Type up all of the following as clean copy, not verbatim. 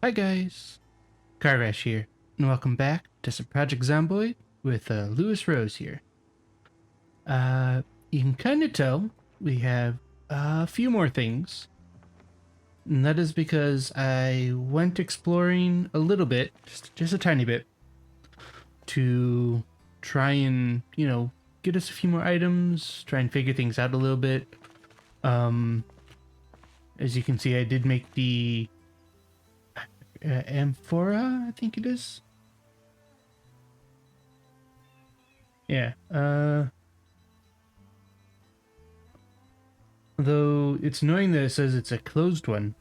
Hi guys, Carrash here, and welcome back to some Project Zomboid with Lewis Rose here. You can kind of tell we have a few more things, and that is because I went exploring a little bit, just a tiny bit, to try and, get us a few more items, try and figure things out a little bit. As you can see, I did make the amphora, I think it is. Yeah, though it's annoying that it says it's a closed one,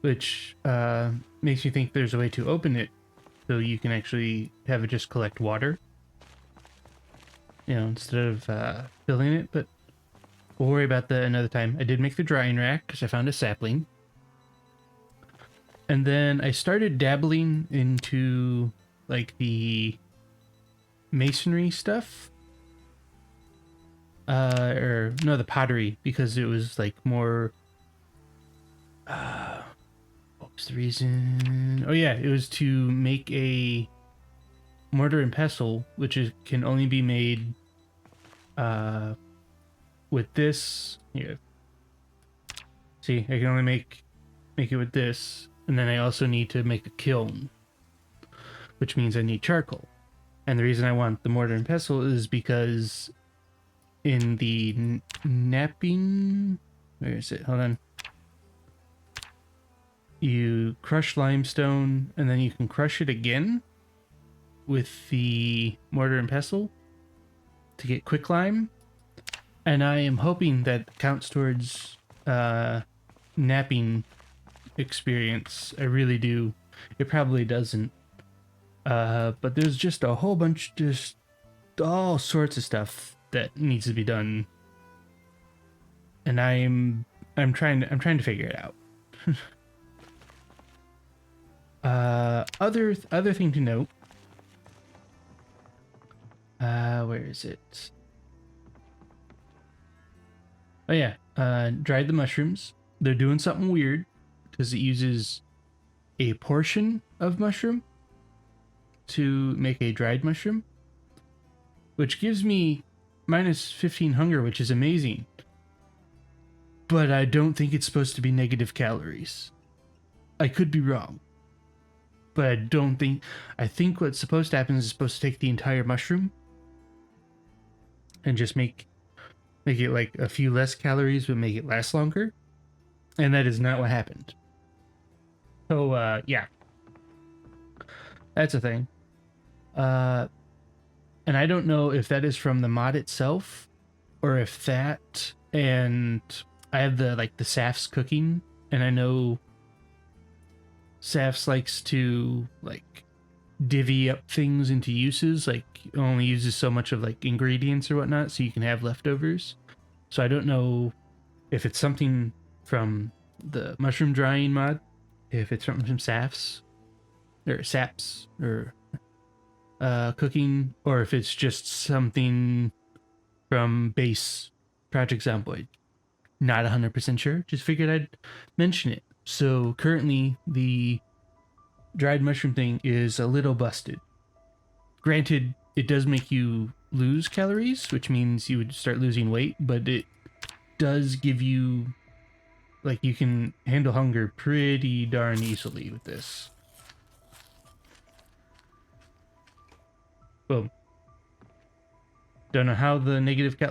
which makes you think there's a way to open it so you can actually have it just collect water, instead of filling it, but we'll worry about that another time. I did make the drying rack because I found a sapling. And then I started dabbling into like the masonry stuff. Or no, the pottery, because it was like more what was the reason? Oh yeah, it was to make a mortar and pestle, which can only be made with this here. See, I can only make it with this. And then I also need to make a kiln, which means I need charcoal. And the reason I want the mortar and pestle is because in the napping... Where is it? Hold on. You crush limestone, and then you can crush it again with the mortar and pestle to get quicklime. And I am hoping that counts towards napping experience. I really do. It probably doesn't, but there's just a whole bunch, just all sorts of stuff that needs to be done, and I'm trying to figure it out. Other thing to note, where is it? Oh yeah, dried the mushrooms. They're doing something weird because it uses a portion of mushroom to make a dried mushroom, which gives me minus 15 hunger, which is amazing. But I don't think it's supposed to be negative calories. I could be wrong, but I don't think... I think what's supposed to happen is it's supposed to take the entire mushroom and just make it like a few less calories, but make it last longer. And that is not what happened. So, yeah. That's a thing. And I don't know if that is from the mod itself, or if that, and I have the Saf's cooking, and I know Saf's likes to, divvy up things into uses, only uses so much of, ingredients or whatnot, so you can have leftovers. So I don't know if it's something from the mushroom drying mod, if it's something from Saf's, or Sap's, or cooking, or if it's just something from base Project Zomboid. Not 100% sure, just figured I'd mention it. So currently the dried mushroom thing is a little busted. Granted, it does make you lose calories, which means you would start losing weight, but it does give you... you can handle hunger pretty darn easily with this. Boom. Don't know how the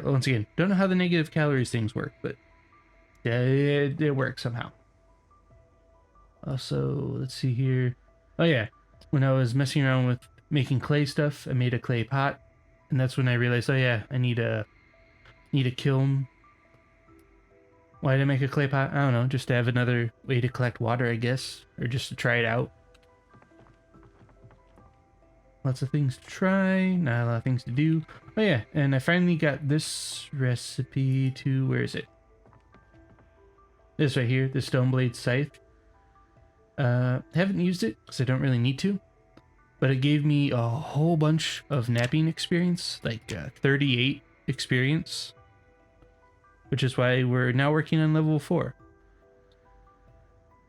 once again, don't know how the negative calories things work, but it works somehow. Also, let's see here. Oh yeah, when I was messing around with making clay stuff, I made a clay pot, and that's when I realized, oh yeah, I need a kiln. Why did I make a clay pot? I don't know, just to have another way to collect water, I guess, or just to try it out. Lots of things to try, not a lot of things to do. Oh yeah, and I finally got this recipe to... Where is it? This right here, the Stoneblade Scythe. Haven't used it because I don't really need to, but it gave me a whole bunch of napping experience, 38 experience, which is why we're now working on level 4.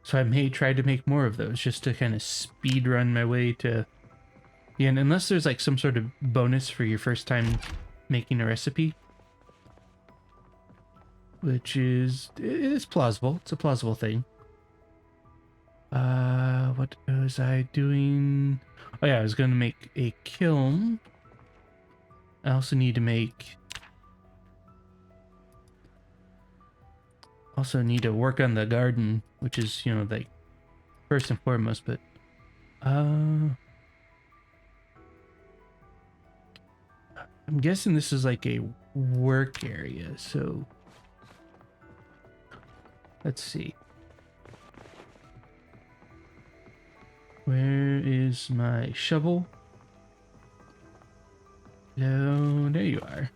So I may try to make more of those just to kind of speed run my way to... Yeah, and unless there's like some sort of bonus for your first time making a recipe, which is, it's plausible. It's a plausible thing. What was I doing? Oh yeah, I was going to make a kiln. I also need to make... Also need to work on the garden, which is, you know, like first and foremost, but I'm guessing this is like a work area, so let's see. Where is my shovel? No, there you are.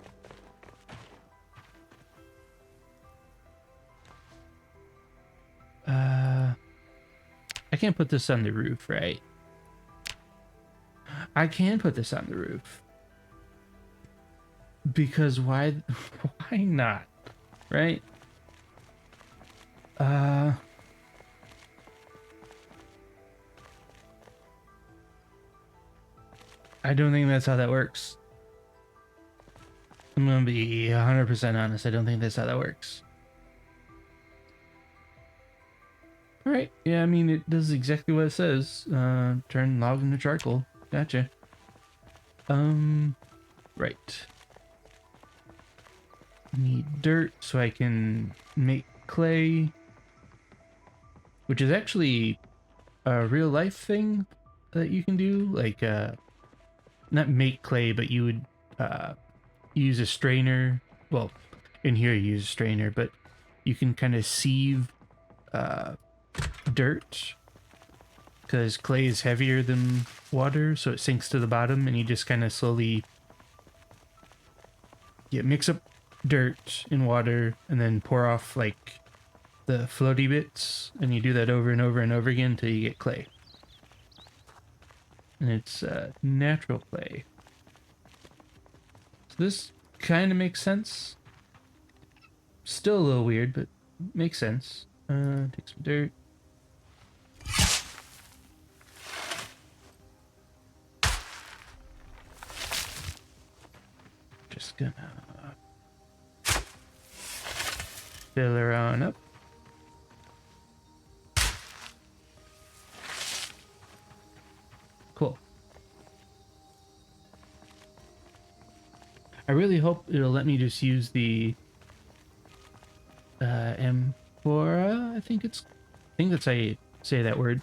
I can't put this on the roof, right? I can put this on the roof. Because why not? Right? I don't think that's how that works. I'm gonna be 100% honest. I don't think that's how that works. Alright, yeah, I mean, it does exactly what it says. Turn log into charcoal. Gotcha. Right. Need dirt so I can make clay. Which is actually a real life thing that you can do. Like, not make clay, but you would use a strainer. Well, in here you use a strainer, but you can kind of sieve dirt, because clay is heavier than water, so it sinks to the bottom, and you just kind of slowly mix up dirt in water and then pour off like the floaty bits, and you do that over and over and over again until you get clay. And it's natural clay. So this kind of makes sense. Still a little weird, but makes sense. Take some dirt. Just gonna fill her on up. Cool. I really hope it'll let me just use the amphora. I think that's how you say that word.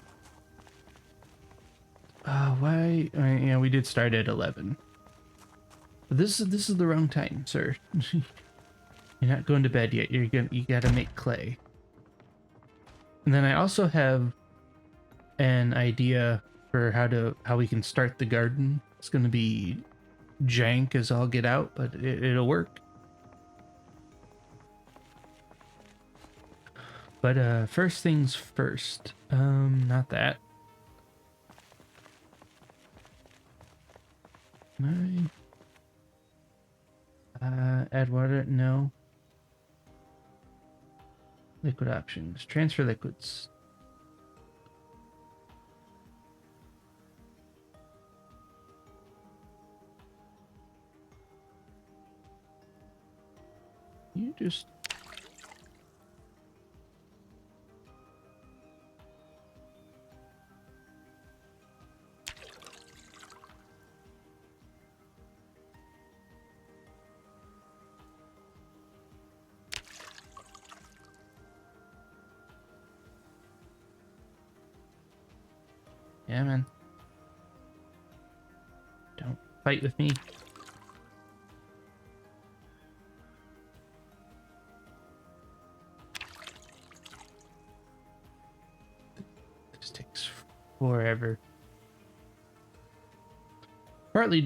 Why? Yeah, we did start at 11. But this is the wrong time, sir. You're not going to bed yet. You gotta make clay. And then I also have an idea for how we can start the garden. It's gonna be jank as all get out, but it'll work. But first things first. Not that. Add water? No. Liquid options. Transfer liquids. You just... Yeah, man. Don't fight with me. This takes forever. Partly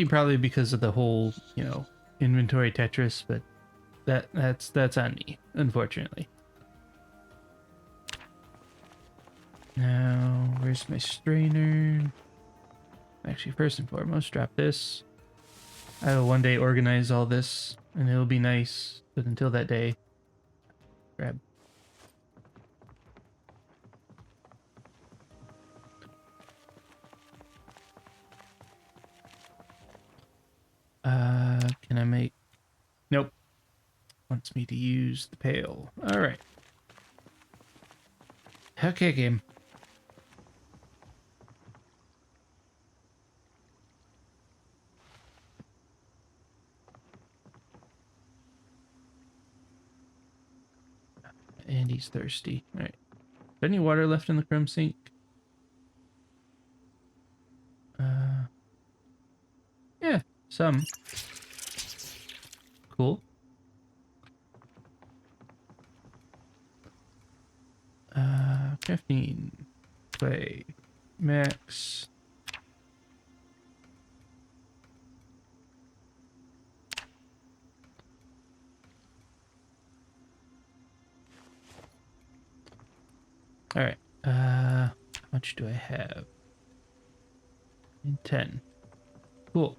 probably because of the whole, you know, inventory Tetris, but that's on me, unfortunately. Now, where's my strainer? Actually, first and foremost, drop this. I will one day organize all this, and it'll be nice. But until that day, grab can I make... Nope. Wants me to use the pail. All right. Okay, game. And he's thirsty. All right. Is there any water left in the chrome sink? Yeah, some. Cool. Caffeine. Play. Max. All right. How much do I have? 10. Cool.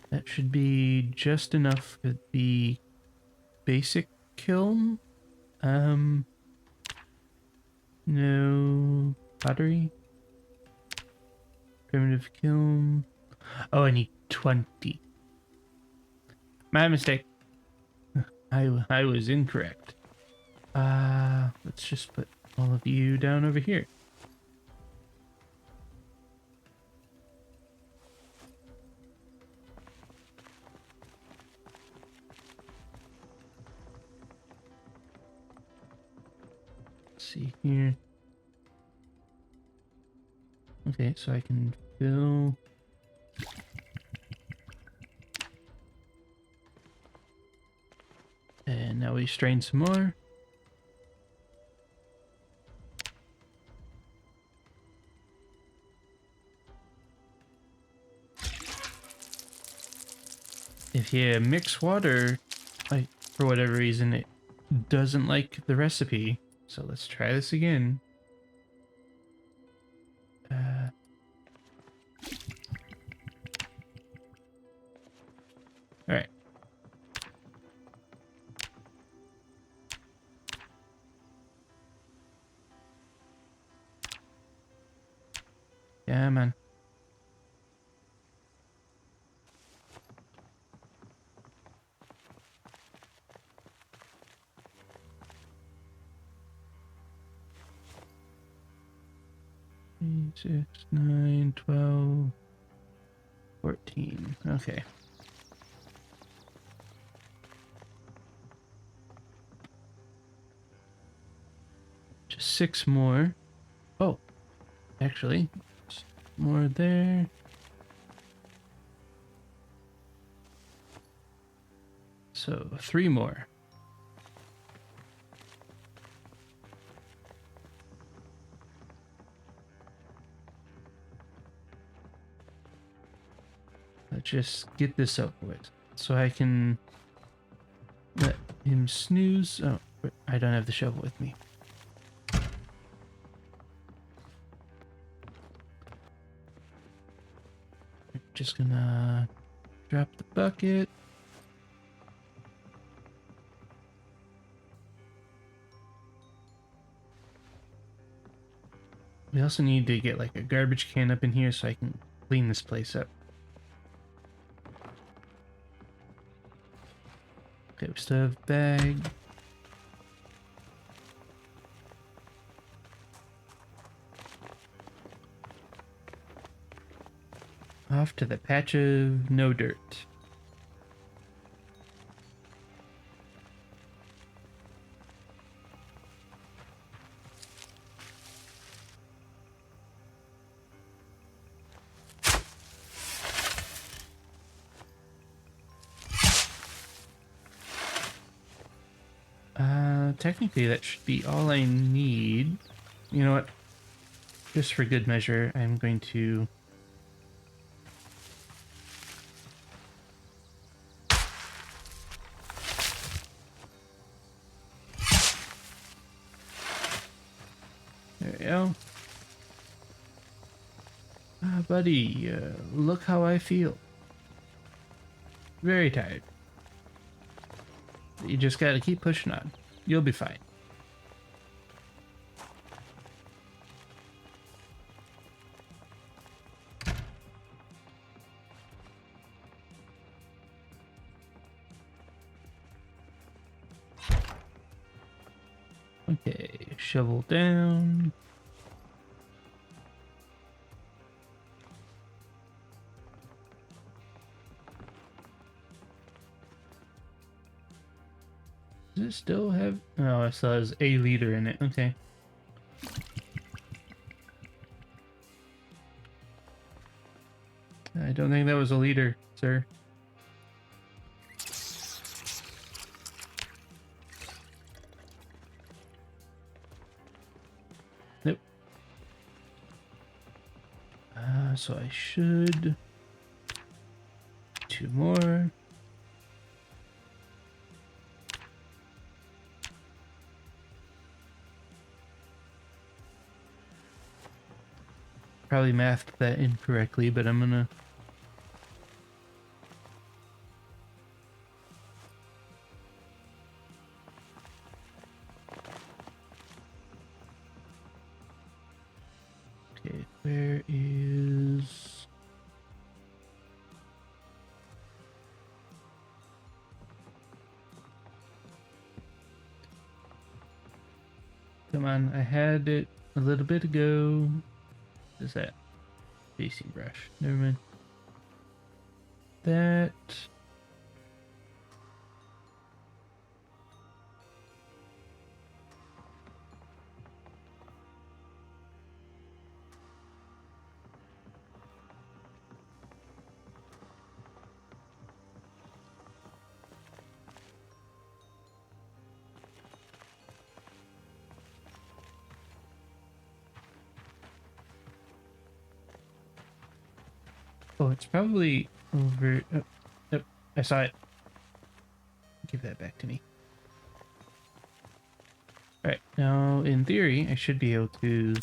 That should be just enough for the basic kiln. No pottery. Primitive kiln. Oh, I need 20. My mistake. I was incorrect. Let's just put all of you down over here. Let's see here. Okay, so I can fill. And now we strain some more. If you mix water, like for whatever reason, it doesn't like the recipe. So let's try this again. All right. Yeah, man. Three, 6, 9, 12, 14. Okay. Just 6 more. Oh, actually, more there. So 3 more. Let's just get this over with so I can let him snooze. Oh, I don't have the shovel with me. Just gonna drop the bucket. We also need to get like a garbage can up in here so I can clean this place up. Okay, we still have bag. Off to the patch of no dirt. Technically that should be all I need. You know what? Just for good measure, I'm going to there we go. Buddy, look how I feel. Very tired. You just gotta keep pushing on. You'll be fine. Okay, shovel down. Does it still have... Oh, it still has a liter in it. Okay. I don't think that was a liter, sir. Nope. So I should... 2 more. Probably mathed that incorrectly, but I'm gonna... Okay, where is... Come on, I had it a little bit ago. What is that? Facing brush. Never mind. That... Oh, it's probably over... Oh, oh, I saw it. Give that back to me. Alright, now in theory, I should be able to...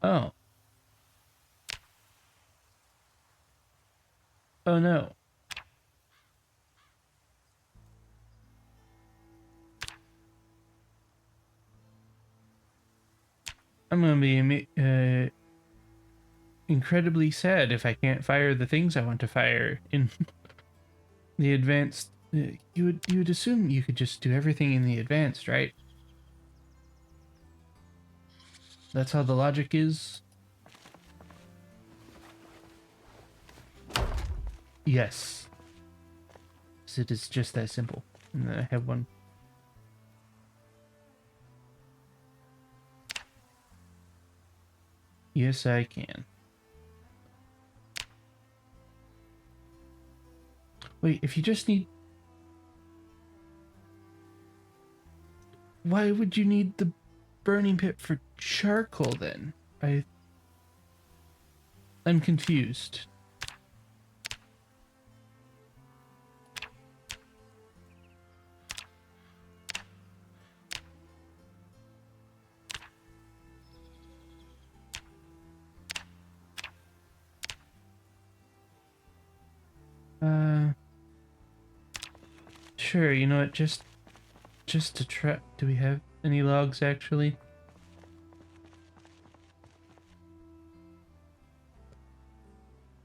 Oh. Oh no. I'm gonna be incredibly sad if I can't fire the things I want to fire in the advanced. You would assume you could just do everything in the advanced, right? That's how the logic is. Yes. So it is just that simple. And then I have one. Yes, I can. Wait, if you just need... Why would you need the burning pit for charcoal then? I'm confused. Sure, you know what, just to try... Do we have any logs, actually?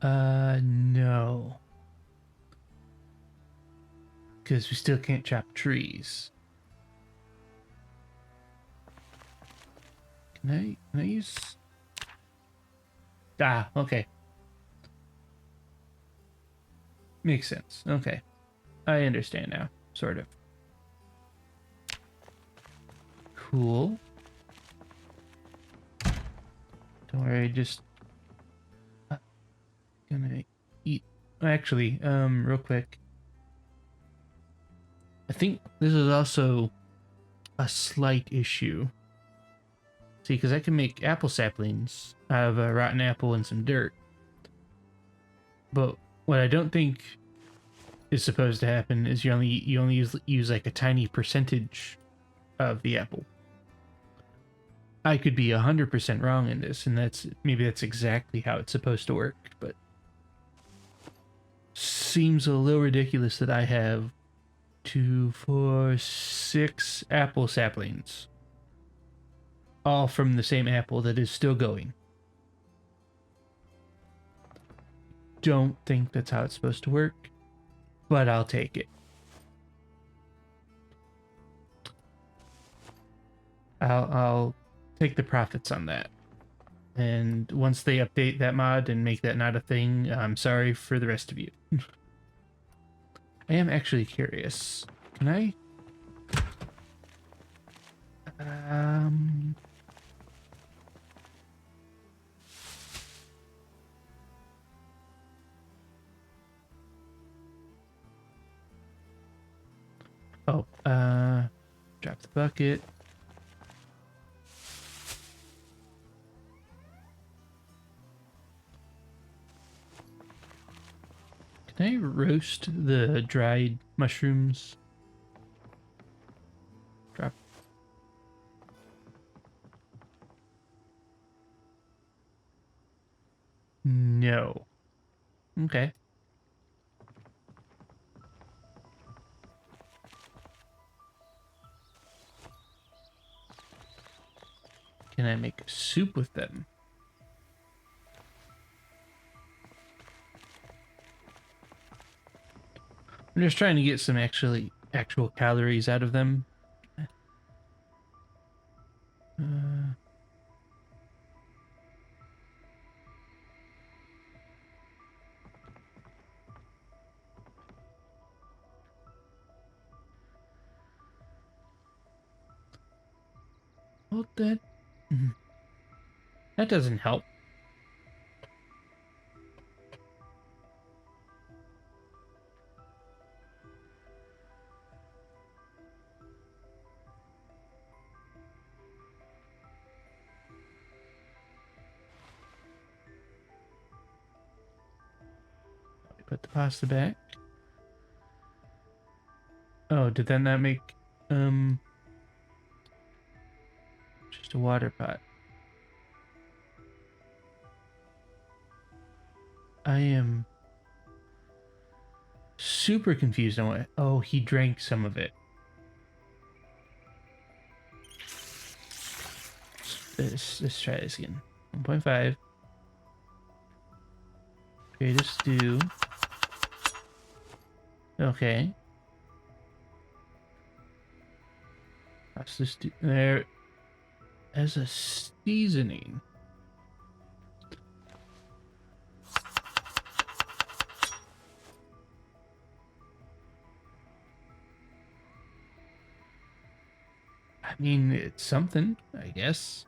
No. Because we still can't chop trees. Can I use... Ah, okay. Makes sense. Okay. I understand now, sort of. Cool. Don't worry, just gonna eat. Actually, real quick. I think this is also a slight issue. See, because I can make apple saplings out of a rotten apple and some dirt. But what I don't think is supposed to happen is you only use like a tiny percentage of the apple. I could be 100% wrong in this, and maybe that's exactly how it's supposed to work, but seems a little ridiculous that I have 2, 4, 6 apple saplings, all from the same apple that is still going. don't think that's how it's supposed to work, but I'll take it. I'll take the profits on that. And once they update that mod and make that not a thing, I'm sorry for the rest of you. I am actually curious. Can I? Oh, drop the bucket. Can I roast the dried mushrooms? Drop. No. Okay. Can I make soup with them? I'm just trying to get some actual calories out of them. Well, that doesn't help. Put the pasta back. Oh, did that not make just a water pot? I am super confused on what. Oh, he drank some of it. Let's try this again. 1.5. Create a stew. Okay. That's the stew there as a seasoning. I mean, it's something, I guess.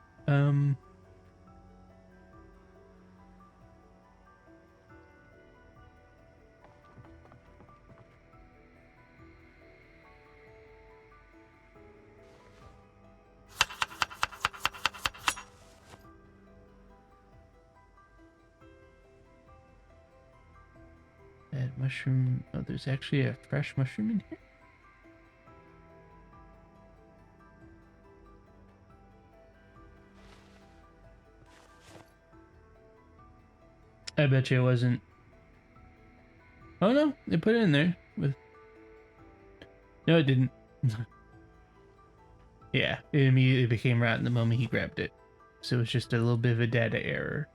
Add mushroom. Oh, there's actually a fresh mushroom in here. I bet you it wasn't. Oh no, they put it in there with. No, it didn't. Yeah, it immediately became rotten the moment he grabbed it. So it was just a little bit of a data error.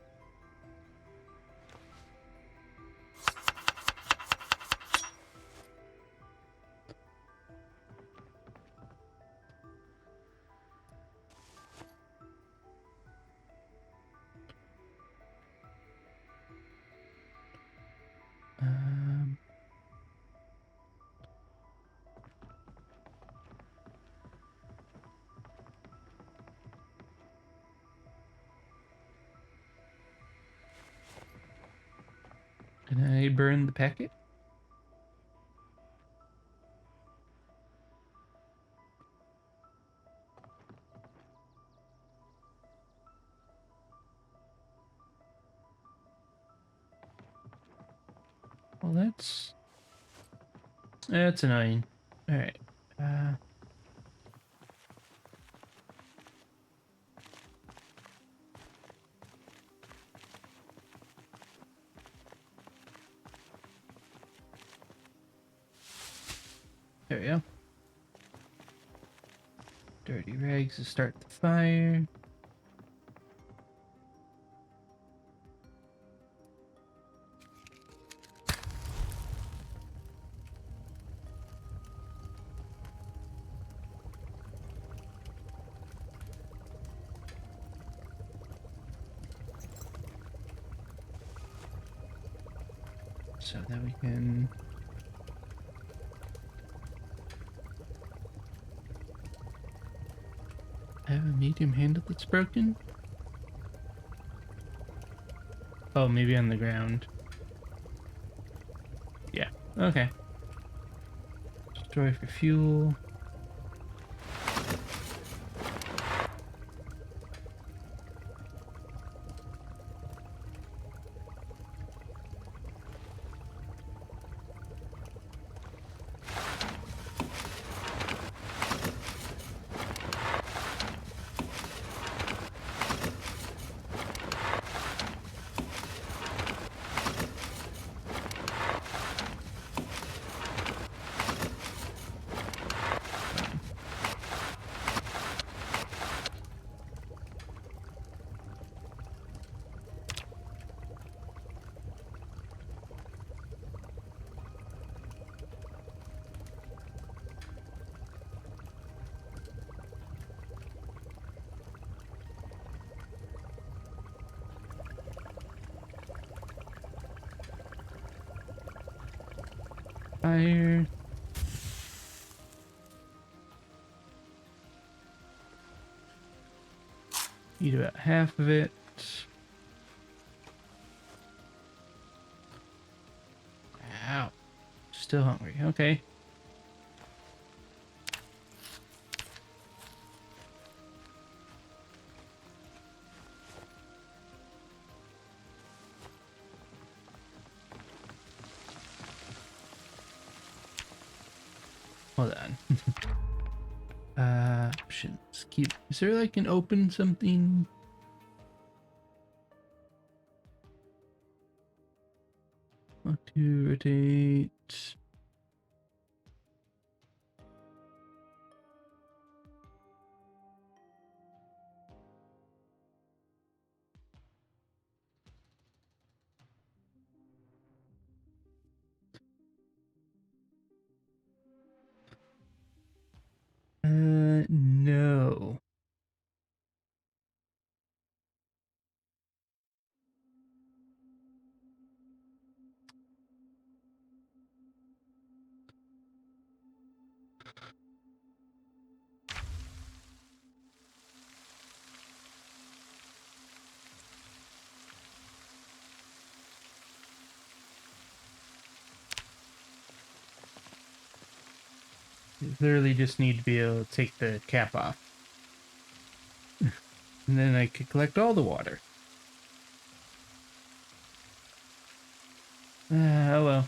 Can I burn the packet? Well, that's annoying. All right. There we go. Dirty rags to start the fire. so that we can... have a medium handle that's broken? Oh, maybe on the ground. Yeah, okay. Destroy for fuel. Fire. Eat about half of it. Ow. Still hungry. Okay. Hold on. Options. Keep. Is there like an open something? Want to rotate. No. You literally just need to be able to take the cap off. And then I could collect all the water. Oh well.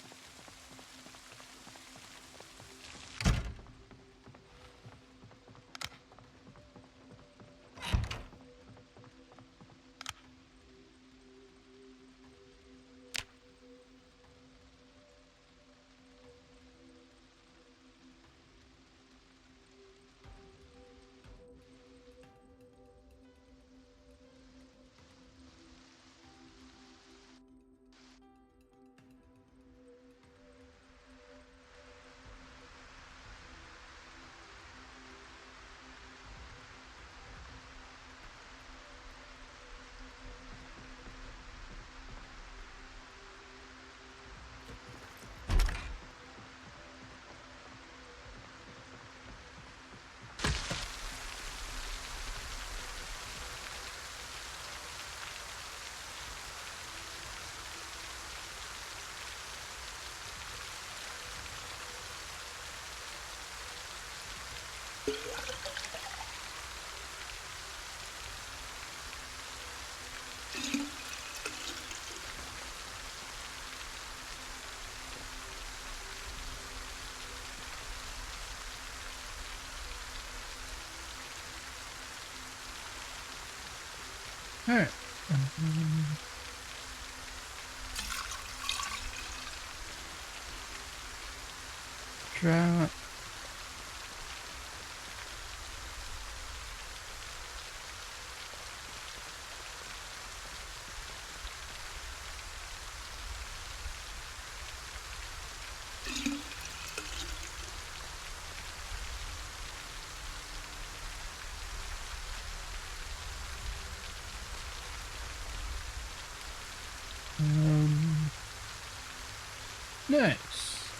All right. Drop. Nice.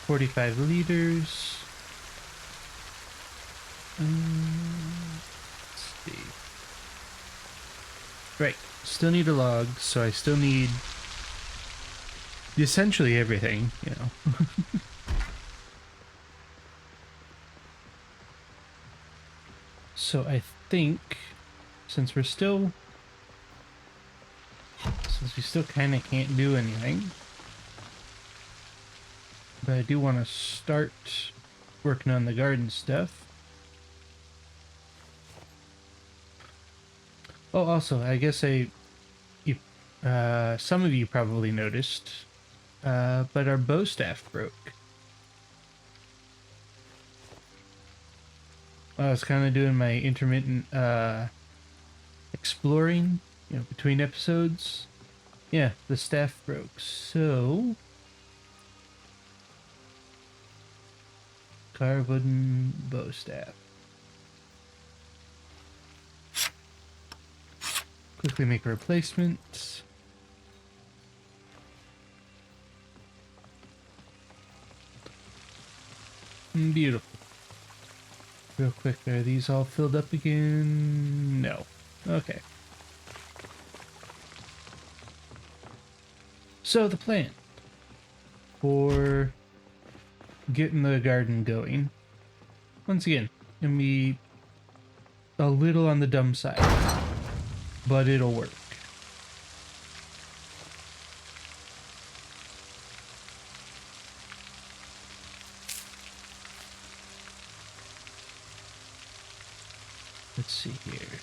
45 liters. Let's see. Right. Still need a log, so I still need essentially everything, you know. So I think since we still kind of can't do anything, but I do want to start working on the garden stuff. Oh, also, I guess some of you probably noticed, but our bow staff broke. I was kind of doing my intermittent exploring, you know, between episodes. Yeah, the staff broke, so carved wooden bow staff. Quickly make a replacement. Beautiful. Real quick, are these all filled up again? No. Okay. So the plan for getting the garden going, once again, gonna be a little on the dumb side, but it'll work. Let's see here.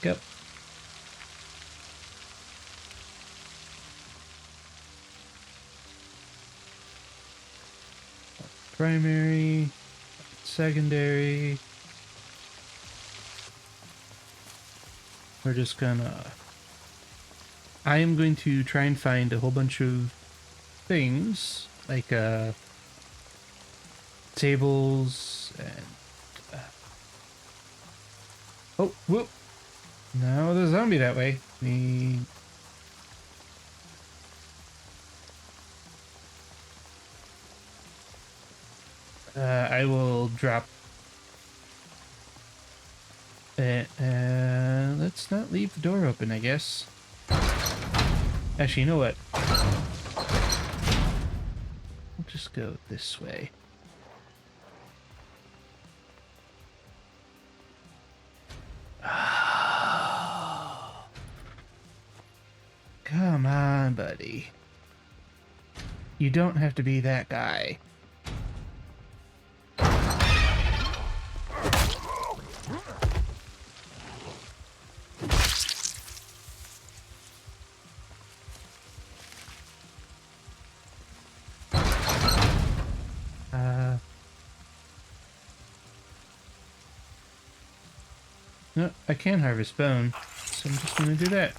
Pick up. Primary, secondary. We're just gonna... I am going to try and find a whole bunch of things, like tables and... Oh, whoop! No, there's a zombie that way. I will drop... let's not leave the door open, I guess. Actually, you know what? We'll just go this way. Come on, buddy. You don't have to be that guy. No, I can harvest bone, so I'm just gonna do that.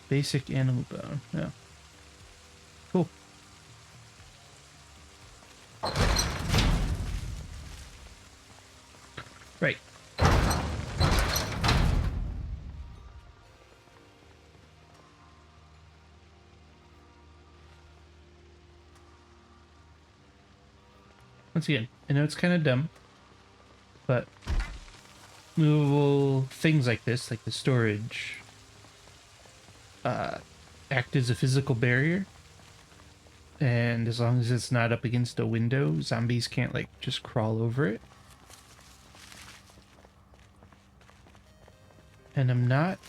Basic animal bone. Yeah. Cool. Right. Once again, I know it's kind of dumb, but movable things like this, like the storage, act as a physical barrier. And as long as it's not up against a window, zombies can't, like, just crawl over it. And I'm not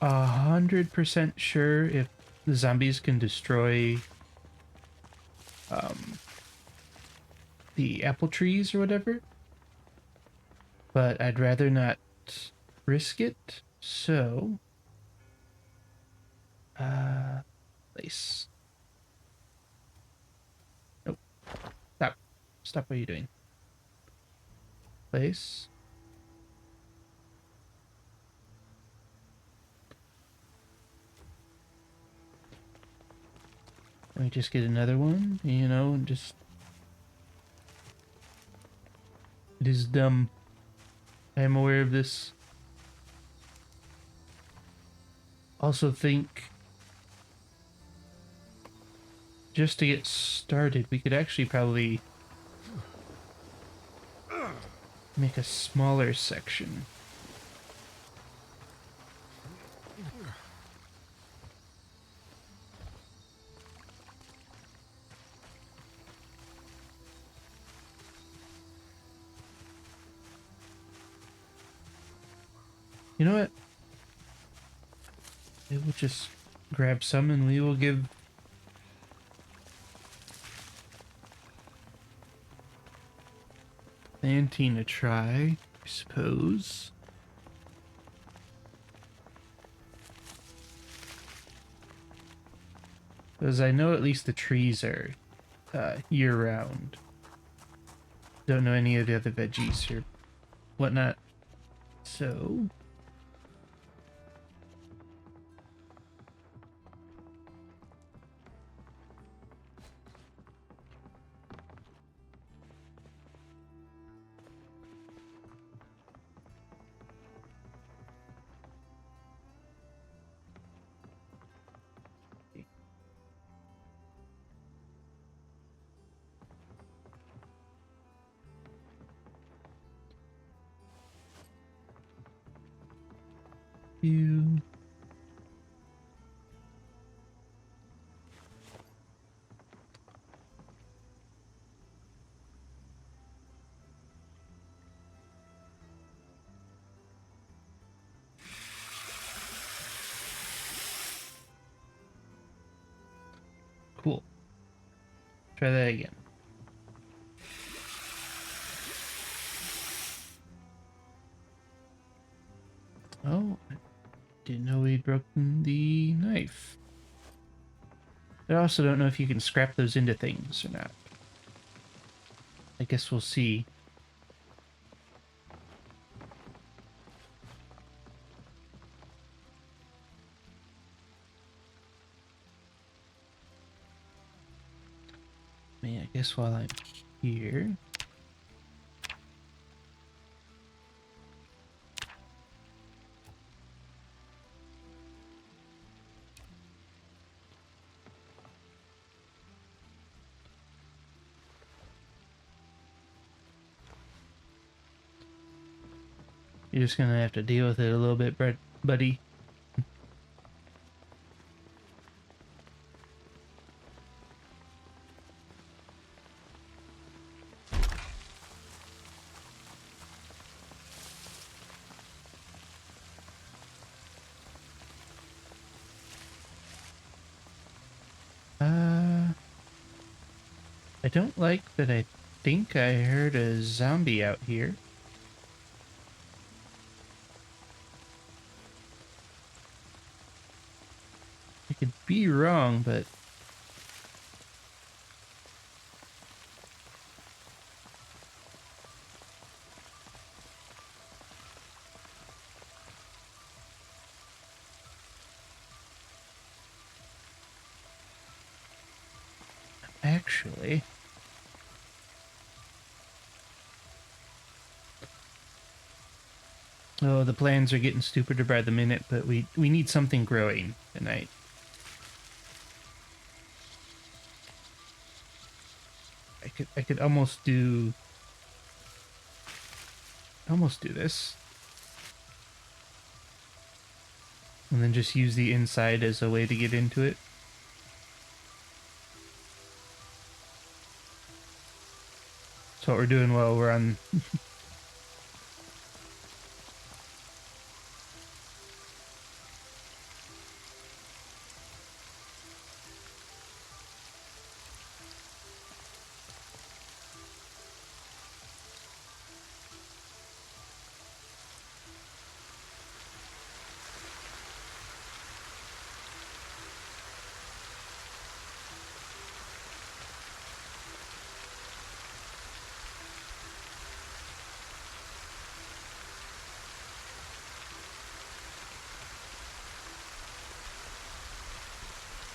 100% sure if the zombies can destroy the apple trees or whatever, but I'd rather not risk it, so place. Nope. Stop what you're doing. Place. Let me just get another one, you know, and just... It is dumb. I am aware of this. Also think, just to get started, we could actually probably make a smaller section. You know what? We will just grab some and we will give Antine a try, I suppose. Because I know at least the trees are year-round. Don't know any of the other veggies or whatnot. So... you... Cool. Try that again. Oh, I didn't know we'd broken the knife. I also don't know if you can scrap those into things or not. I guess we'll see. Man, I guess while I'm here... You're just gonna have to deal with it a little bit, buddy. I don't like that I think I heard a zombie out here. I could be wrong, but... Actually... Oh, the plans are getting stupider by the minute, but we need something growing tonight. I could almost do this. And then just use the inside as a way to get into it. That's what we're doing while we're on...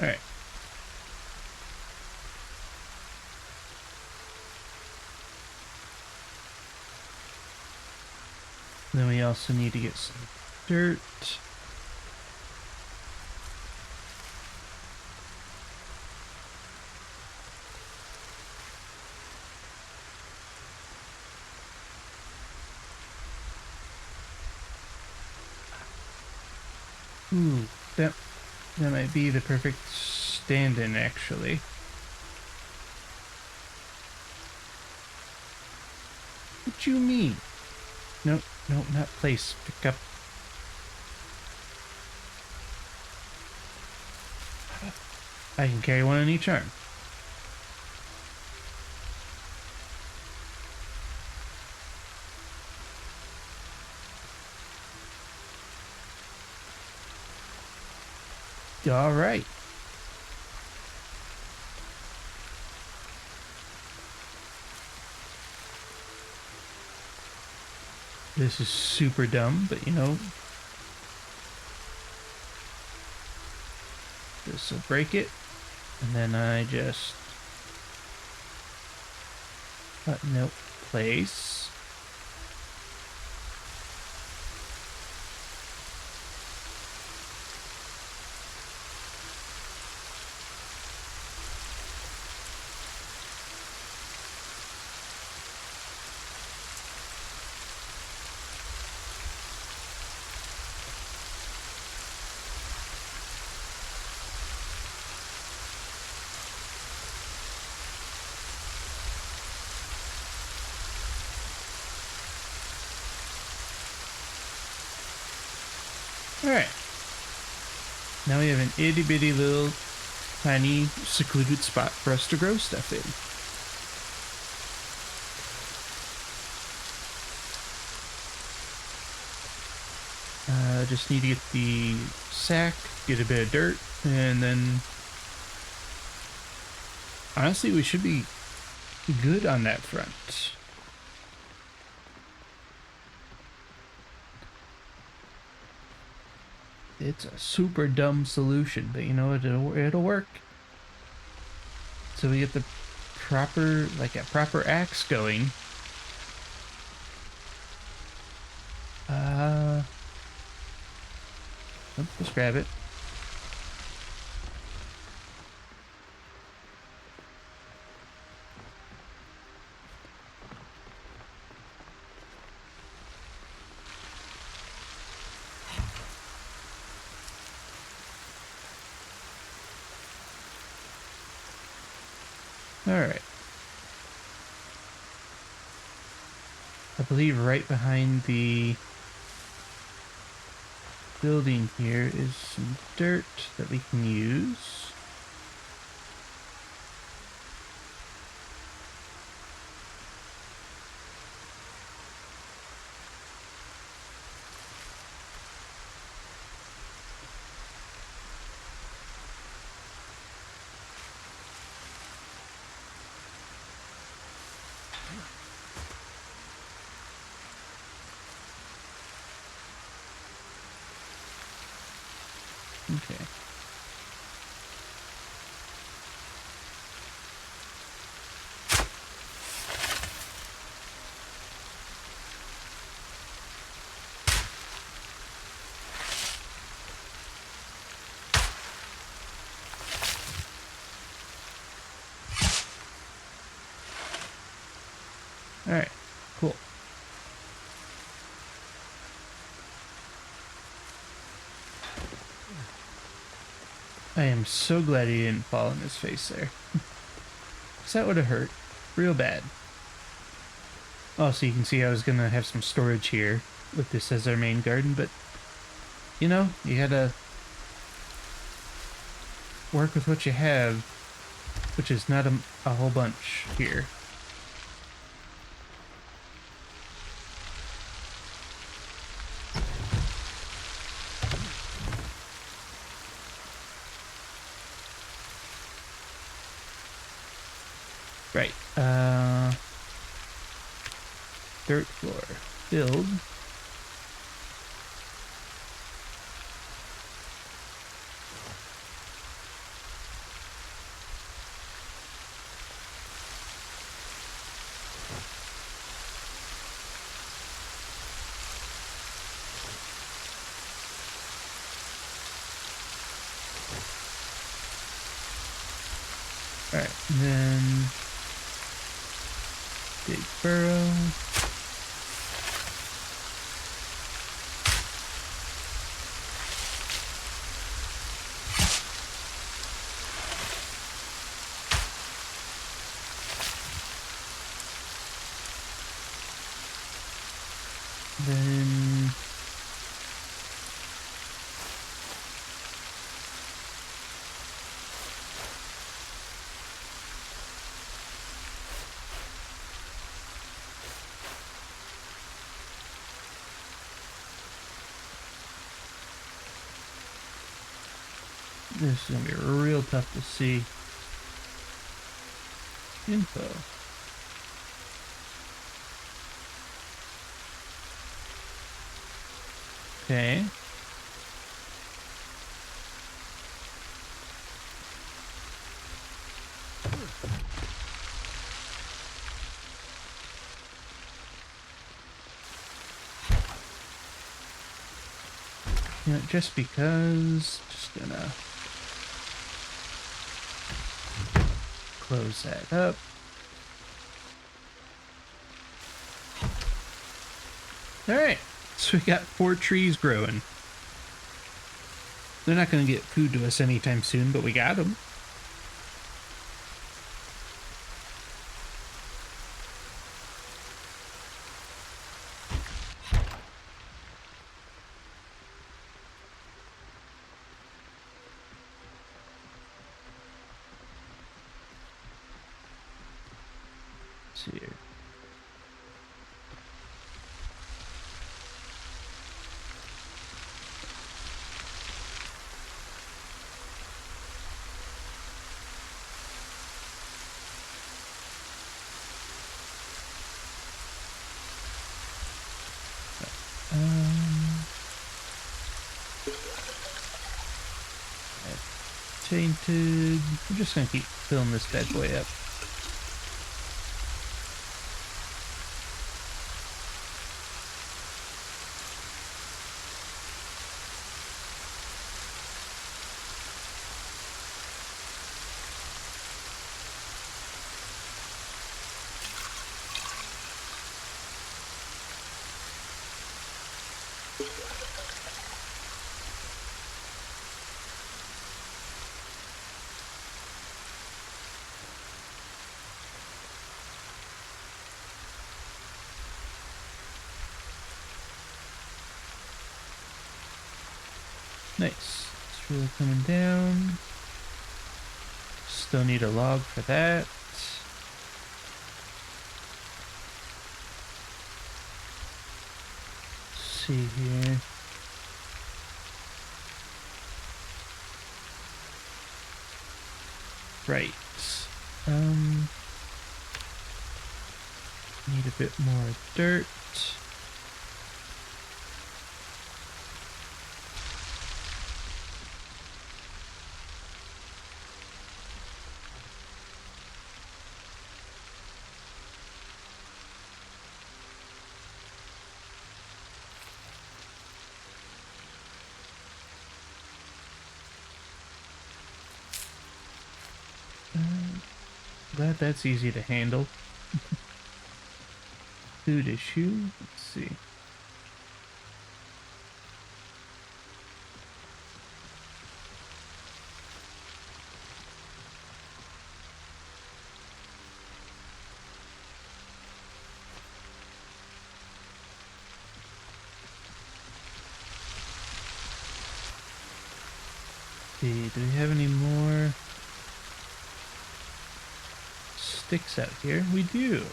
Alright. Then we also need to get some dirt. Ooh, that might be the perfect stand-in, actually. What you mean? No, no, not place. Pick up. I can carry one on each arm. All right. This is super dumb, but you know, this will break it. And then I just nope, place. Alright. Now we have an itty bitty little tiny secluded spot for us to grow stuff in. Just need to get the sack, get a bit of dirt, and then honestly we should be good on that front. It's a super dumb solution, but you know what? It'll work. So we get the proper, like a proper axe going. Let's grab it. Alright. I believe right behind the building here is some dirt that we can use. Okay. Alright, cool. I am so glad he didn't fall in his face there. Because that would have hurt real bad. Oh, so you can see I was going to have some storage here with this as our main garden, but you know, you gotta work with what you have, which is not a whole bunch here. Right. Dirt floor. Build. Alright, then dig burrow. Then this is gonna be real tough to see. Info. Okay. You know, just because, just gonna close that up. All right, so we got 4 trees growing. They're not going to get food to us anytime soon, but we got them. Let's see here. Tainted. I'm just gonna keep filling this bad boy up. Nice. It's really coming down. Still need a log for that. Let's see here. Right. Need a bit more dirt. Glad that's easy to handle. Food issue. Let's see. See, do we have any more sticks out here? We do.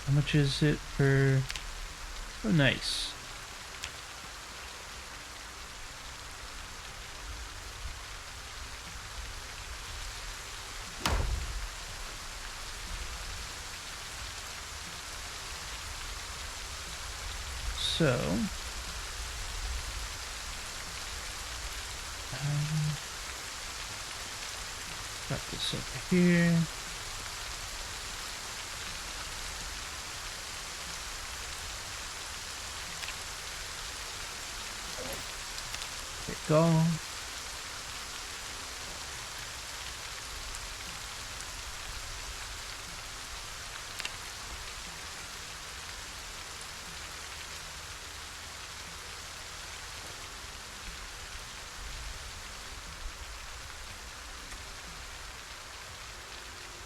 How much is it for? Oh, nice. So, got this over here. There we go.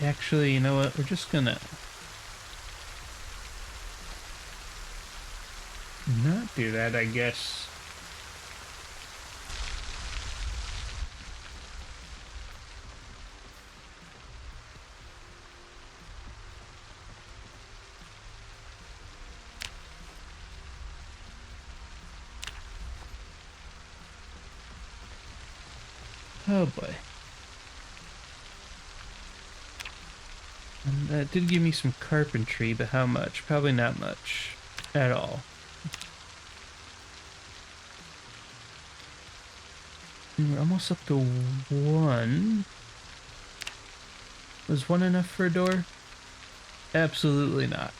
Actually, you know what? We're just gonna not do that, I guess. Oh boy. And that did give me some carpentry, but how much? Probably not much at all. And we're almost up to one. Was one enough for a door? Absolutely not.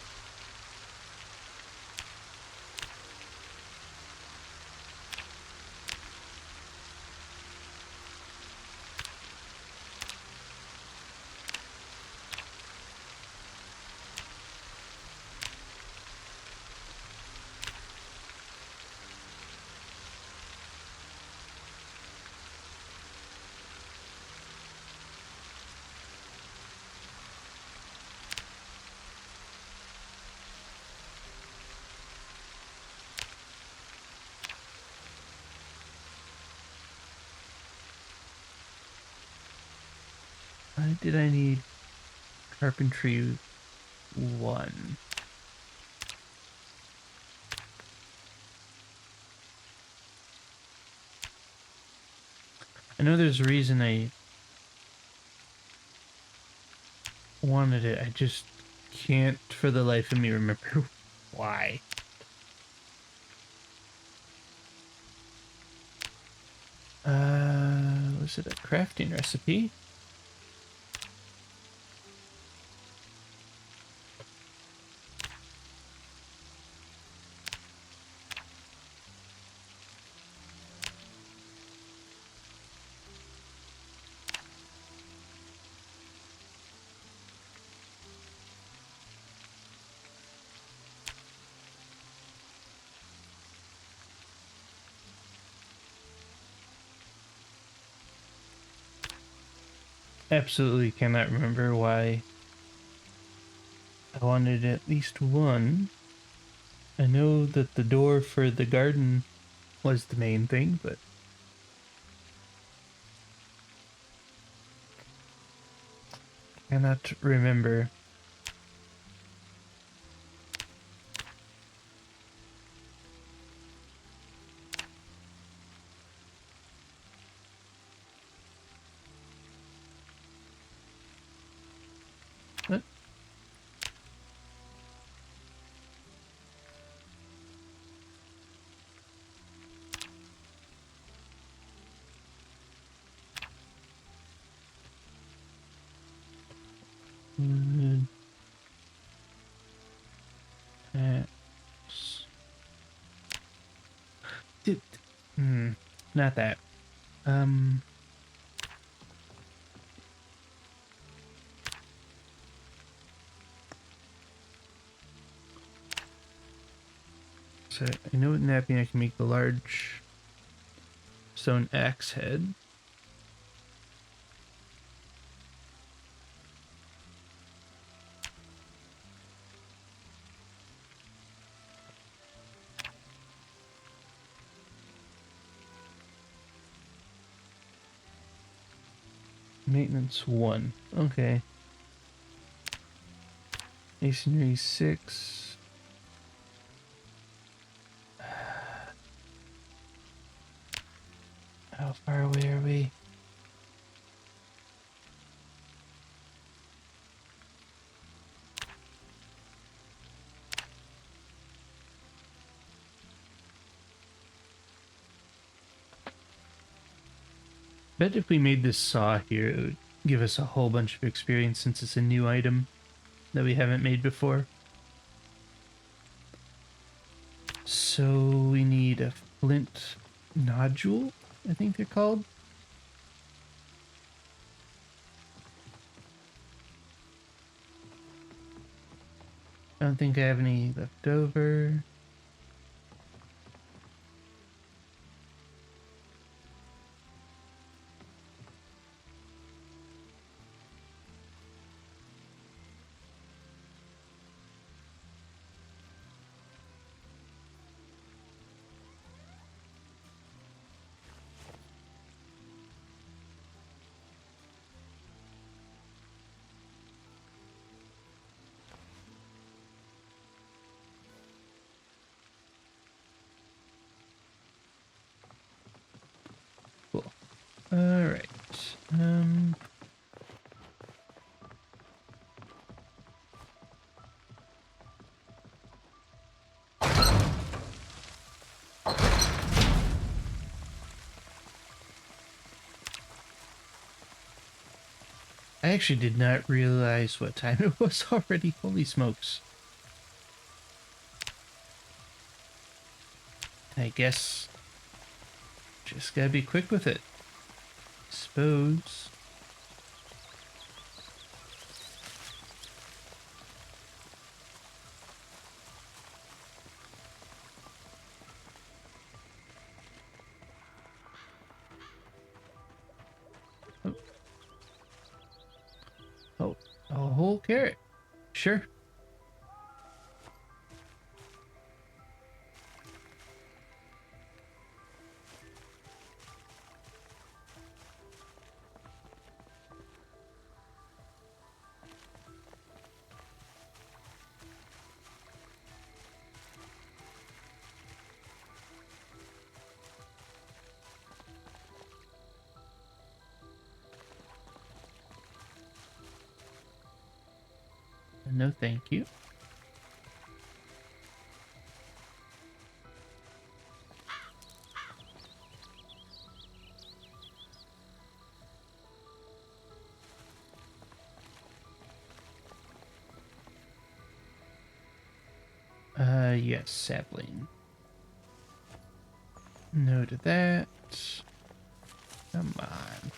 Why did I need carpentry 1? I know there's a reason I wanted it. I just can't for the life of me remember why. Was it a crafting recipe? Absolutely cannot remember why I wanted at least one. I know that the door for the garden was the main thing, but cannot remember. What? Mm, apps. Did- not that. Um, so I know with napping I can make the large stone axe head. Maintenance 1. Okay. Masonry 6. How far away are we? Bet if we made this saw here, it would give us a whole bunch of experience since it's a new item that we haven't made before. So we need a flint nodule, I think they're called. I don't think I have any left over. All right. Um. I actually did not realize what time it was already. Holy smokes. I guess just gotta be quick with it. Suppose. Oh, oh, a whole carrot. Sure. No, thank you. Yes, sapling. No to that. Come on.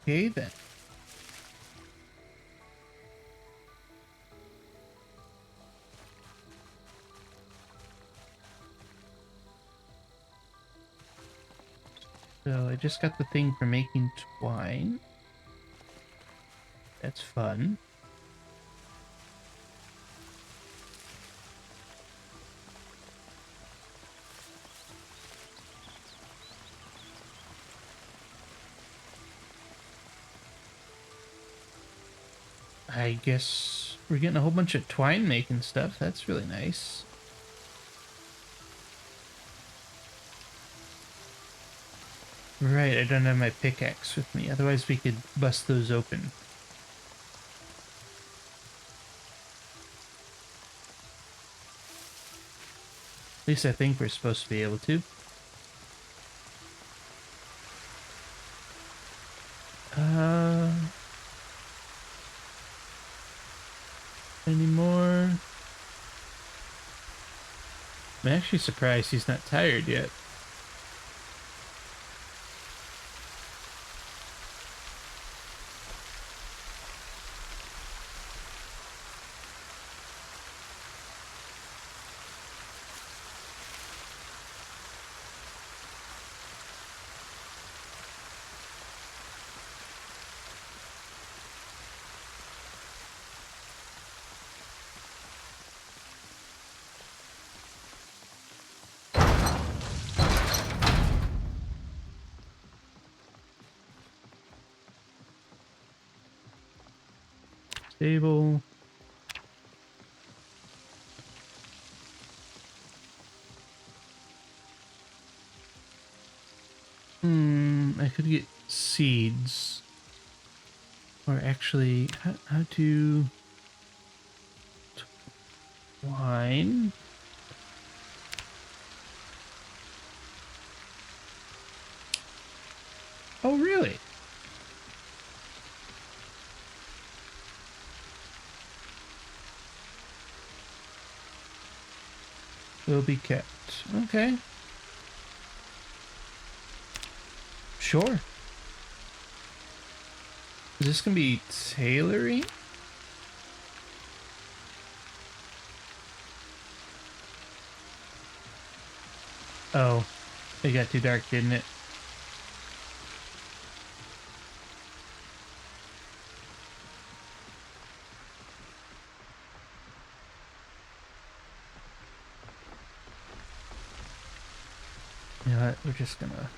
Okay then. So I just got the thing for making twine. That's fun. I guess we're getting a whole bunch of twine making stuff. That's really nice. Right, I don't have my pickaxe with me. Otherwise we could bust those open. At least I think we're supposed to be able to. Uh, any more? I'm actually surprised he's not tired yet. Stable. I could get seeds. Or actually, how to... Twine? Oh, really? Will be kept. Okay. Sure. Is this gonna be tailoring? Oh, it got too dark, didn't it? You know what? We're just gonna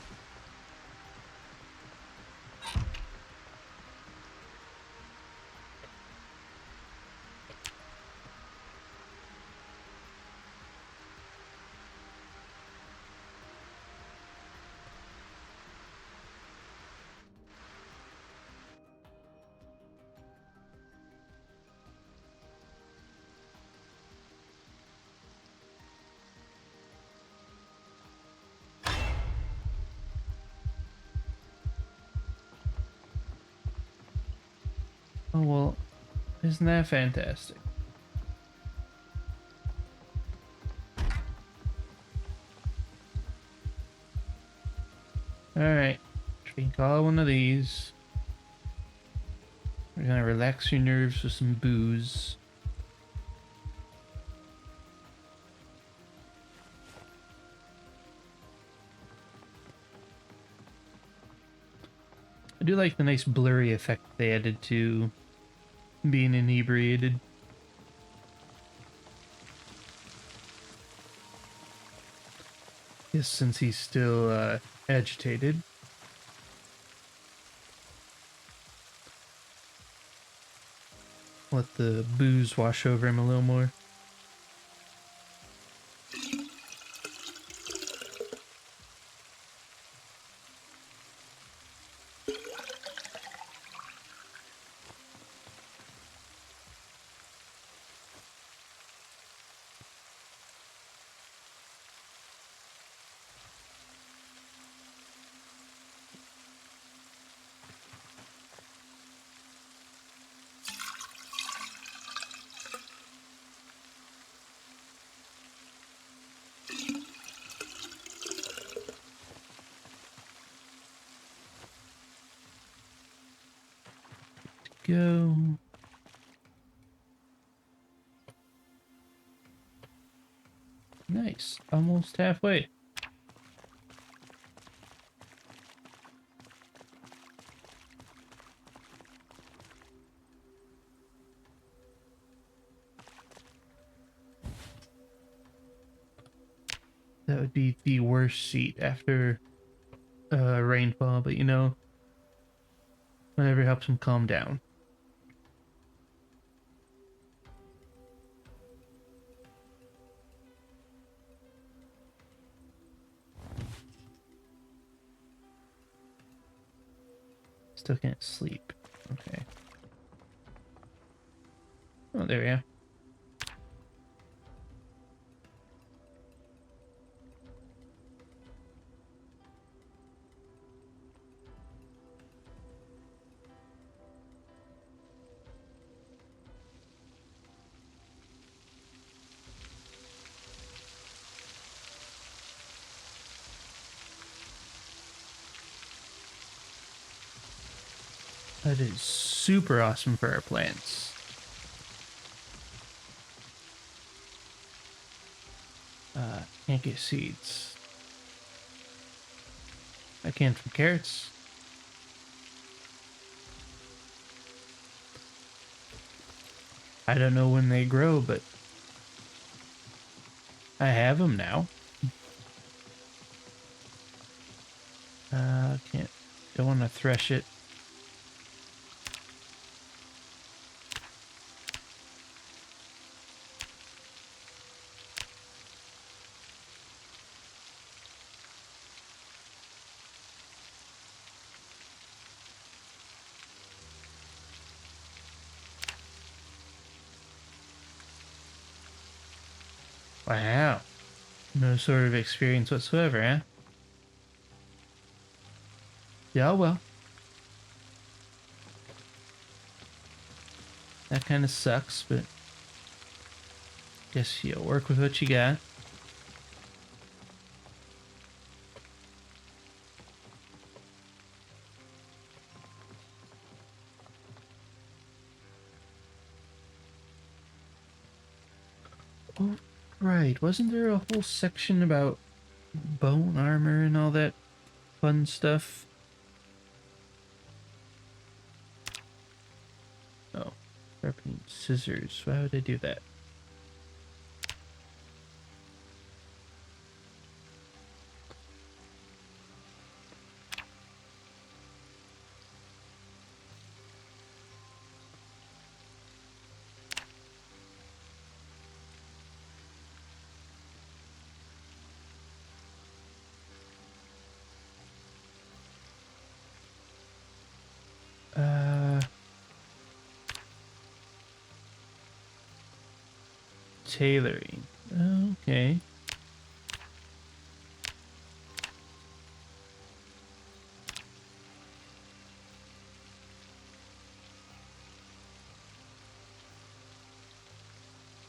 Oh, well, isn't that fantastic? Alright, drink all one of these. We're gonna relax your nerves with some booze. I do like the nice blurry effect they added to being inebriated. Yes, since he's still agitated. Let the booze wash over him a little more. Go. Nice. Almost halfway. That would be the worst seat after rainfall, but you know, whatever helps him calm down. Still can't sleep. Okay. Oh, there we are. That is super awesome for our plants. Can't get seeds. I can from carrots. I don't know when they grow, but I have them now. Can't. Don't want to thresh it. Wow. No sort of experience whatsoever, huh? Yeah, well. That kind of sucks, but guess you'll work with what you got. Oh, right. Wasn't there a whole section about bone armor and all that fun stuff? Oh, sharpening scissors. Why would I do that? Uh, tailoring. Okay.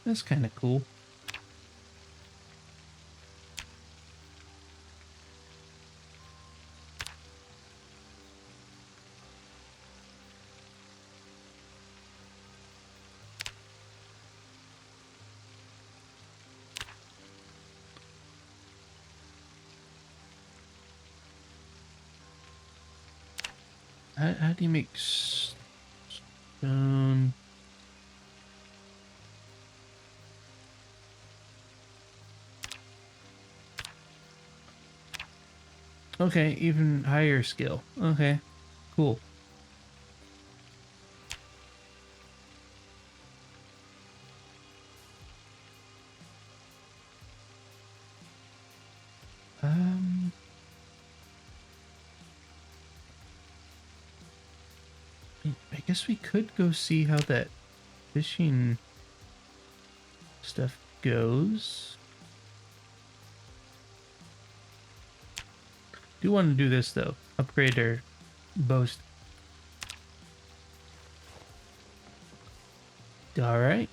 That's kind of cool. How do you make stone? Okay, even higher skill. Okay, cool. Um, I guess we could go see how that fishing stuff goes. Do want to do this though. Upgrade our boast. All right.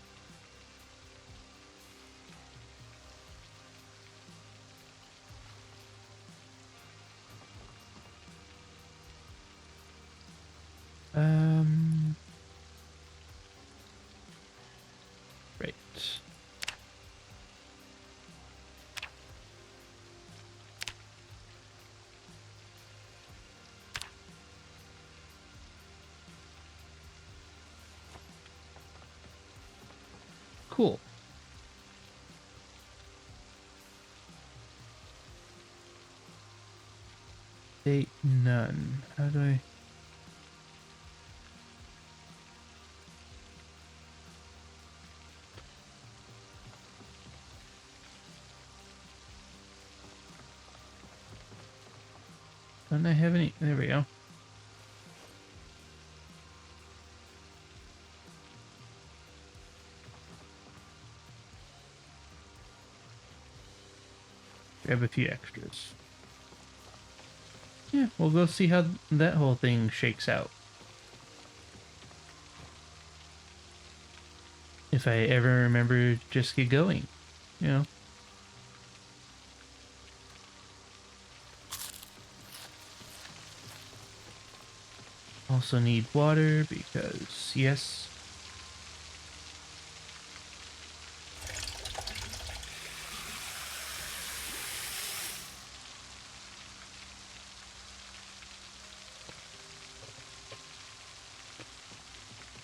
Right. Cool. Date none. How do I? Don't I have any? There we go. Grab a few extras. Yeah, we'll go see how that whole thing shakes out. If I ever remember just get going, you know. Also need water because, yes.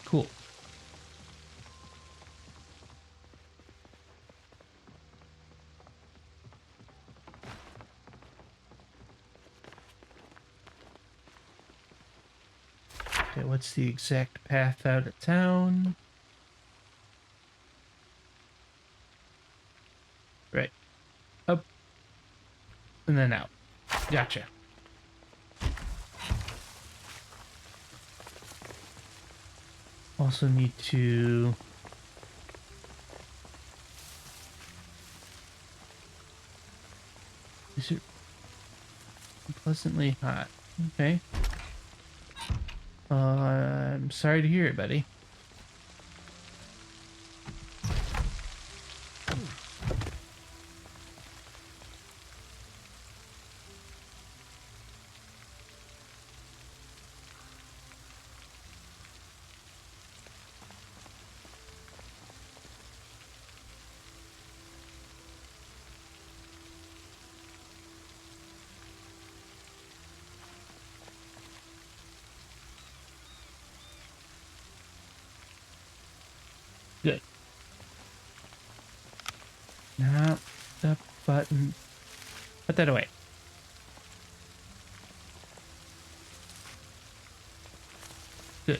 Cool. Okay, what's the exact path out of town? Right. Up. And then out. Gotcha. Also need to... Is it pleasantly hot? Okay. I'm sorry to hear it, buddy. Good. Now the button. Put that away. Good.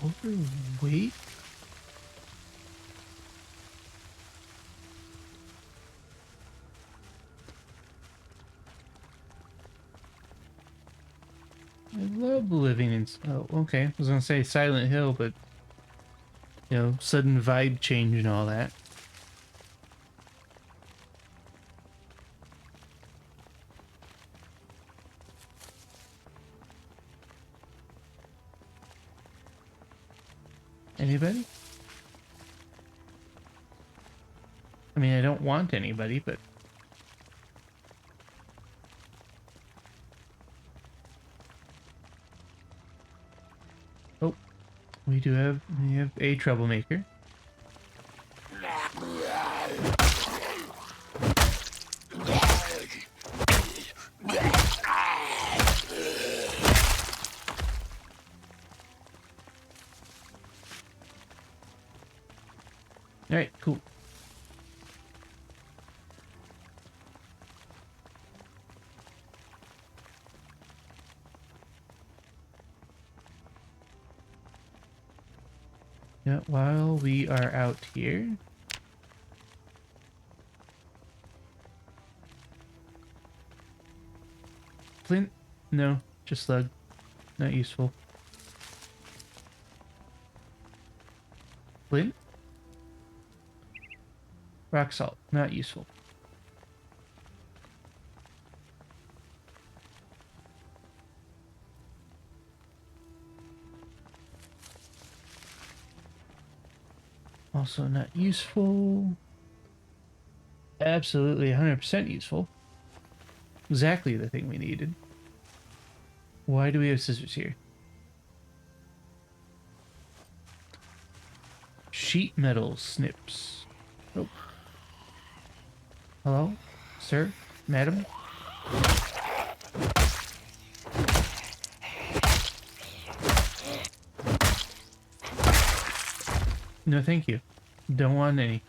Overweight? I love living in... Oh, okay. I was gonna say Silent Hill, but... You know, sudden vibe change and all that. Anybody? I mean, I don't want anybody, but... Oh, we have a troublemaker. Alright, cool. Yeah, while we are out here... Flint? No, just slug. Not useful. Flint? Rock salt. Not useful. Also not useful. Absolutely 100% useful. Exactly the thing we needed. Why do we have scissors here? Sheet metal snips. Oh. Hello? Sir? Madam? No, thank you. Don't want any.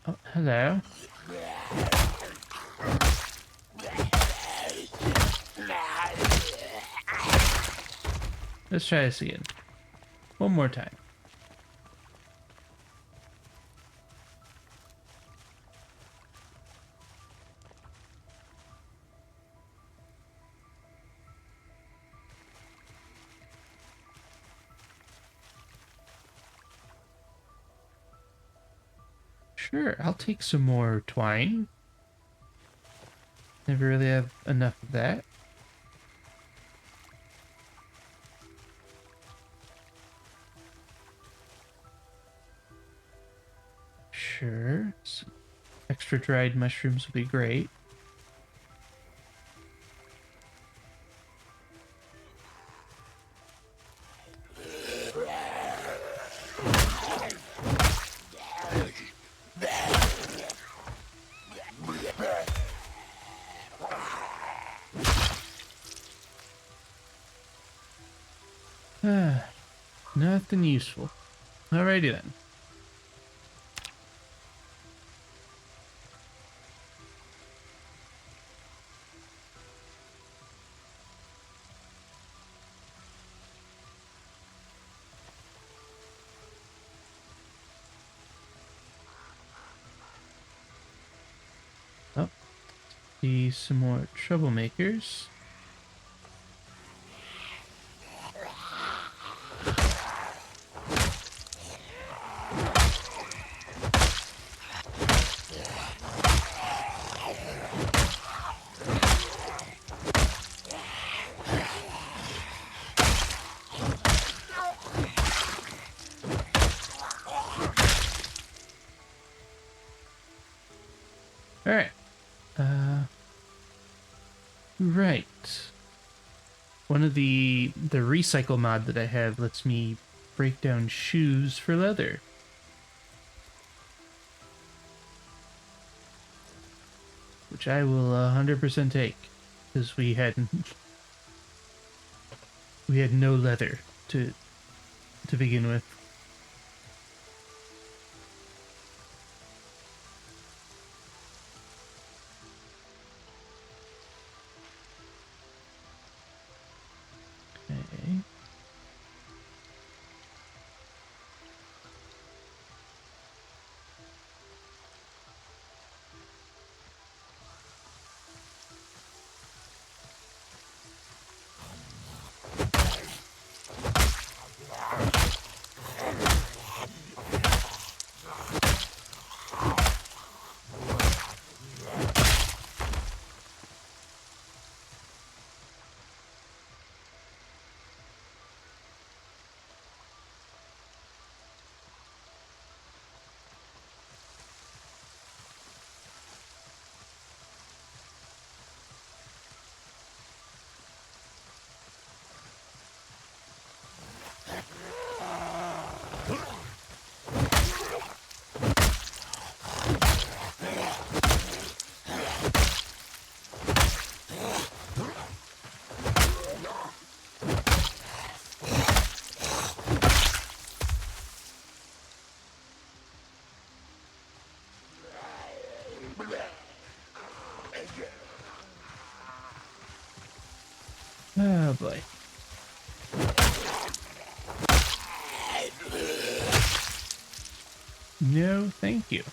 Oh, hello. Let's try this again. One more time. Sure, I'll take some more twine. Never really have enough of that. Sure. Some extra dried mushrooms would be great. Nothing useful. Alrighty then. Oh, see some more troublemakers. Alright. Right. One of the recycle mod that I have lets me break down shoes for leather. Which I will 100% take. Because we had no leather to begin with. Okay. Oh boy. No, thank you.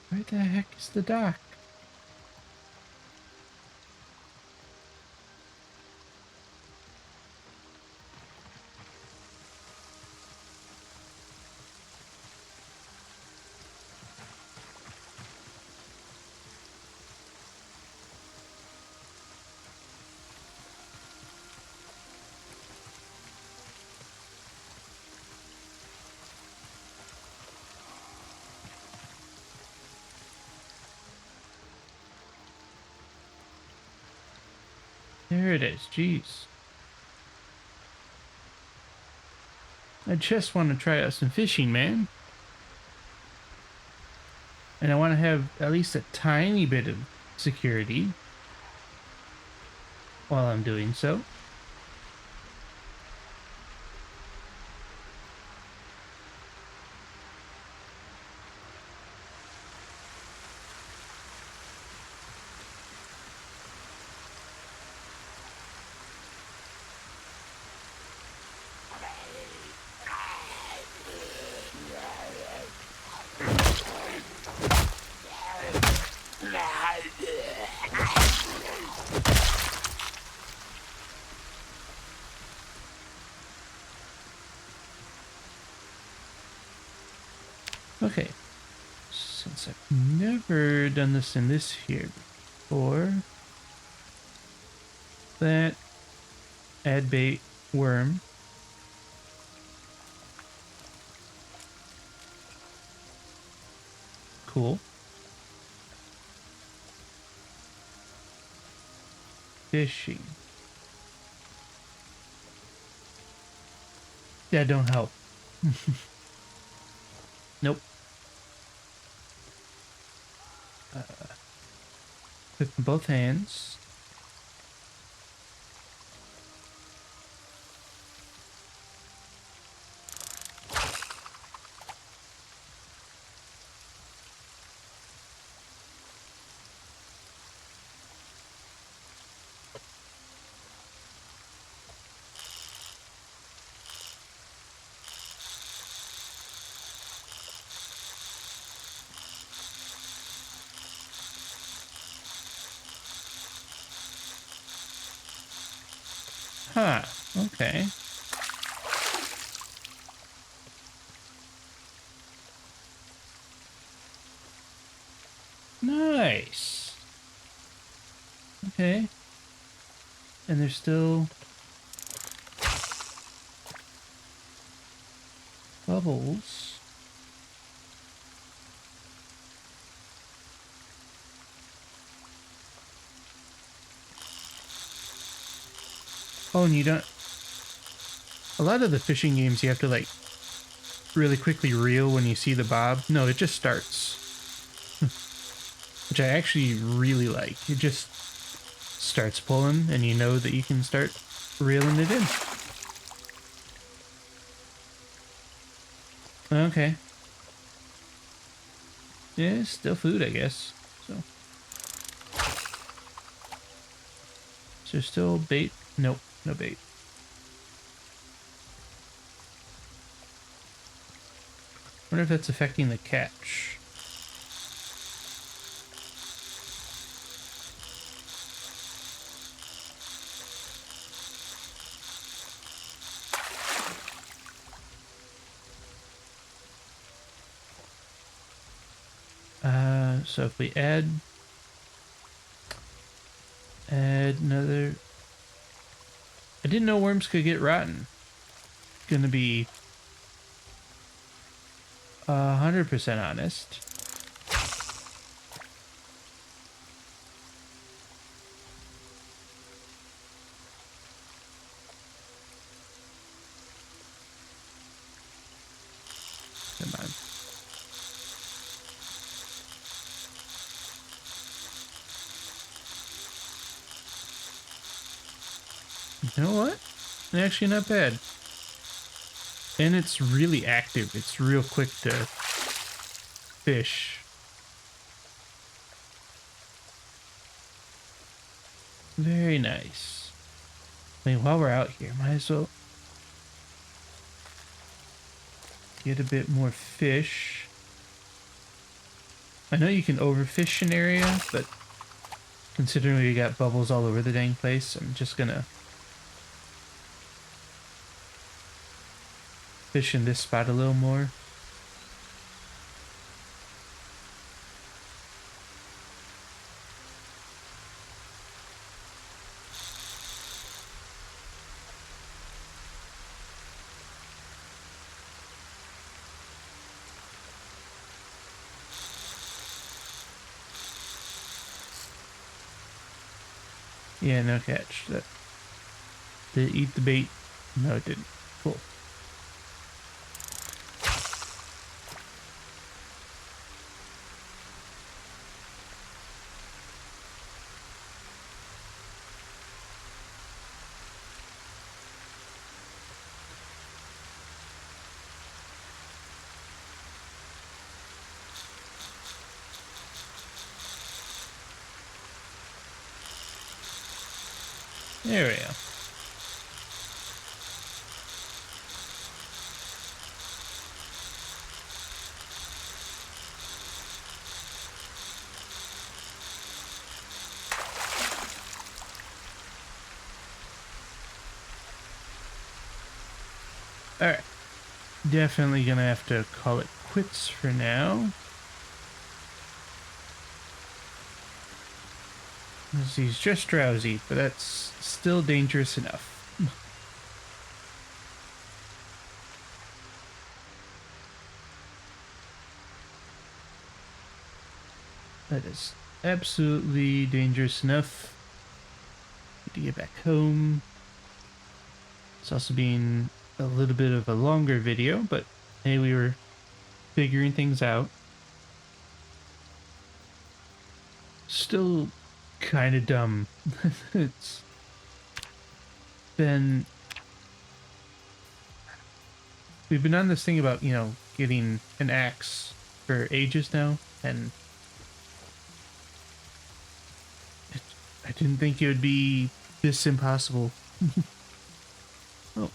Where the heck is the dock? There it is. Jeez. I just want to try out some fishing, man. And I want to have at least a tiny bit of security while I'm doing so. Okay, since I've never done this in this here before, that add bait worm. Cool. Fishing. That don't help. Nope. With both hands. Huh, okay. Nice. Okay. And there's still bubbles. Oh, and you don't... A lot of the fishing games you have to like really quickly reel when you see the bob. No, it just starts. Which I actually really like. It just starts pulling and you know that you can start reeling it in. Okay. Yeah, it's still food, I guess. So. Is there still bait? Nope, no bait. I wonder if that's affecting the catch. So if we add another, I didn't know worms could get rotten. Gonna be 100% honest. Come on. You know what? Actually not bad. And it's really active. It's real quick to fish. Very nice. I mean, while we're out here, might as well get a bit more fish. I know you can overfish an area, but considering we got bubbles all over the dang place, I'm just gonna fish in this spot a little more. Yeah, no catch. Did it eat the bait? No, it didn't. Cool. There we go. Alright. Definitely gonna have to call it quits for now. He's just drowsy, but that's still dangerous enough. That is absolutely dangerous enough. Need to get back home. It's also been a little bit of a longer video, but hey, we were figuring things out. Still kind of dumb. It's been... We've been on this thing about, you know, getting an axe for ages now, and I didn't think it would be this impossible. Oh.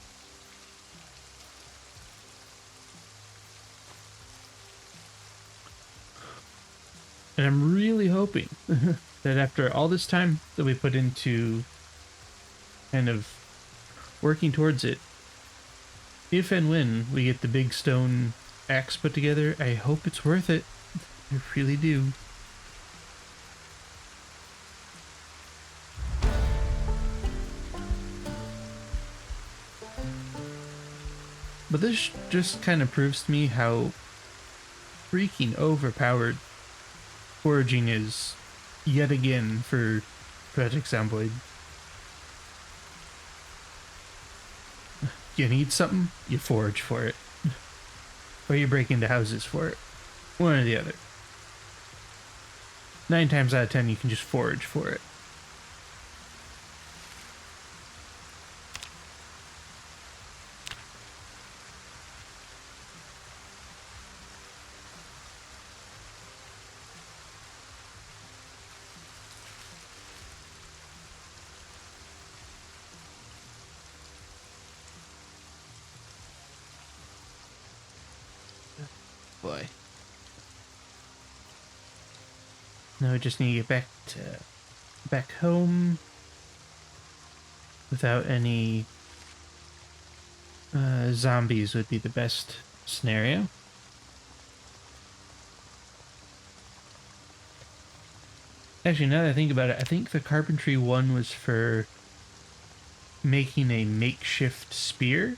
And I'm really hoping that after all this time that we put into kind of working towards it, if and when we get the big stone axe put together, I hope it's worth it. I really do. But this just kind of proves to me how freaking overpowered foraging is yet again for Project Zomboid. You need something, you forage for it. Or you break into houses for it. One or the other. 9 times out of 10 you can just forage for it. Boy. Now I just need to get back home without any zombies would be the best scenario. Actually, now that I think about it, I think the carpentry one was for making a makeshift spear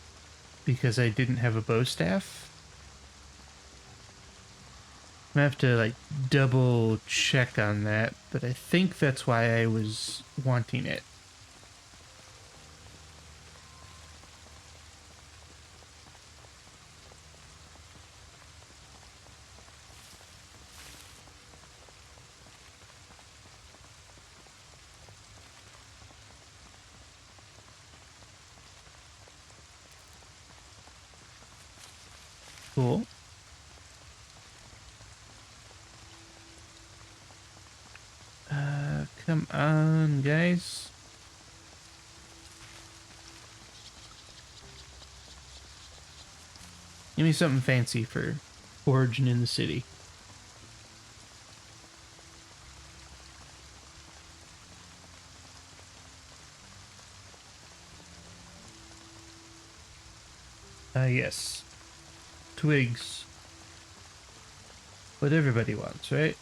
because I didn't have a bow staff. I'm gonna have to like double check on that, but I think that's why I was wanting it. Cool. Come on, guys. Give me something fancy for foraging in the city. Yes. Twigs. What everybody wants, right?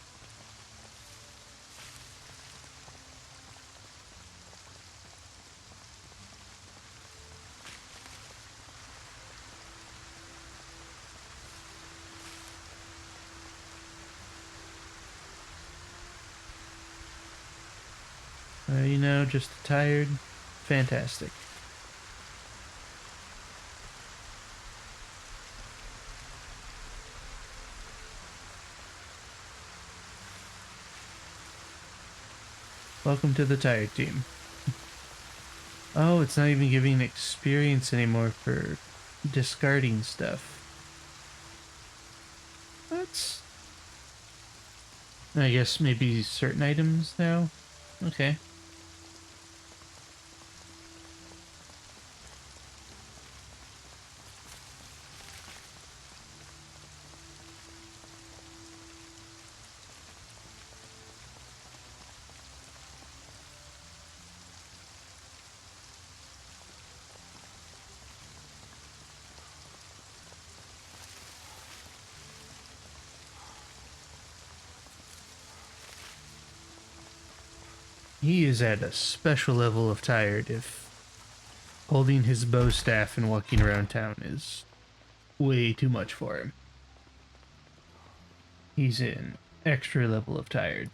You know, just tired. Fantastic. Welcome to the tired team. Oh, it's not even giving experience anymore for discarding stuff. That's... I guess maybe certain items now? Okay. He is at a special level of tired if holding his bow staff and walking around town is way too much for him. He's in extra level of tired.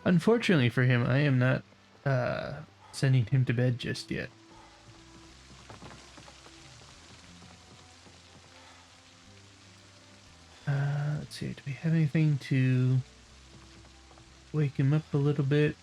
Unfortunately for him, I am not sending him to bed just yet. Let's see, do we have anything to wake him up a little bit?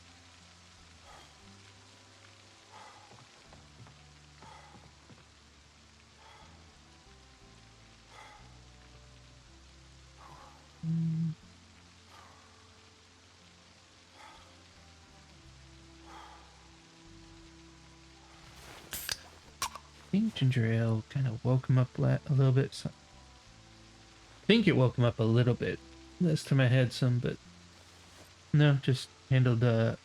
I think ginger ale kind of woke him up a little bit. So I think it woke him up a little bit. Last time I had some, but no, just handled the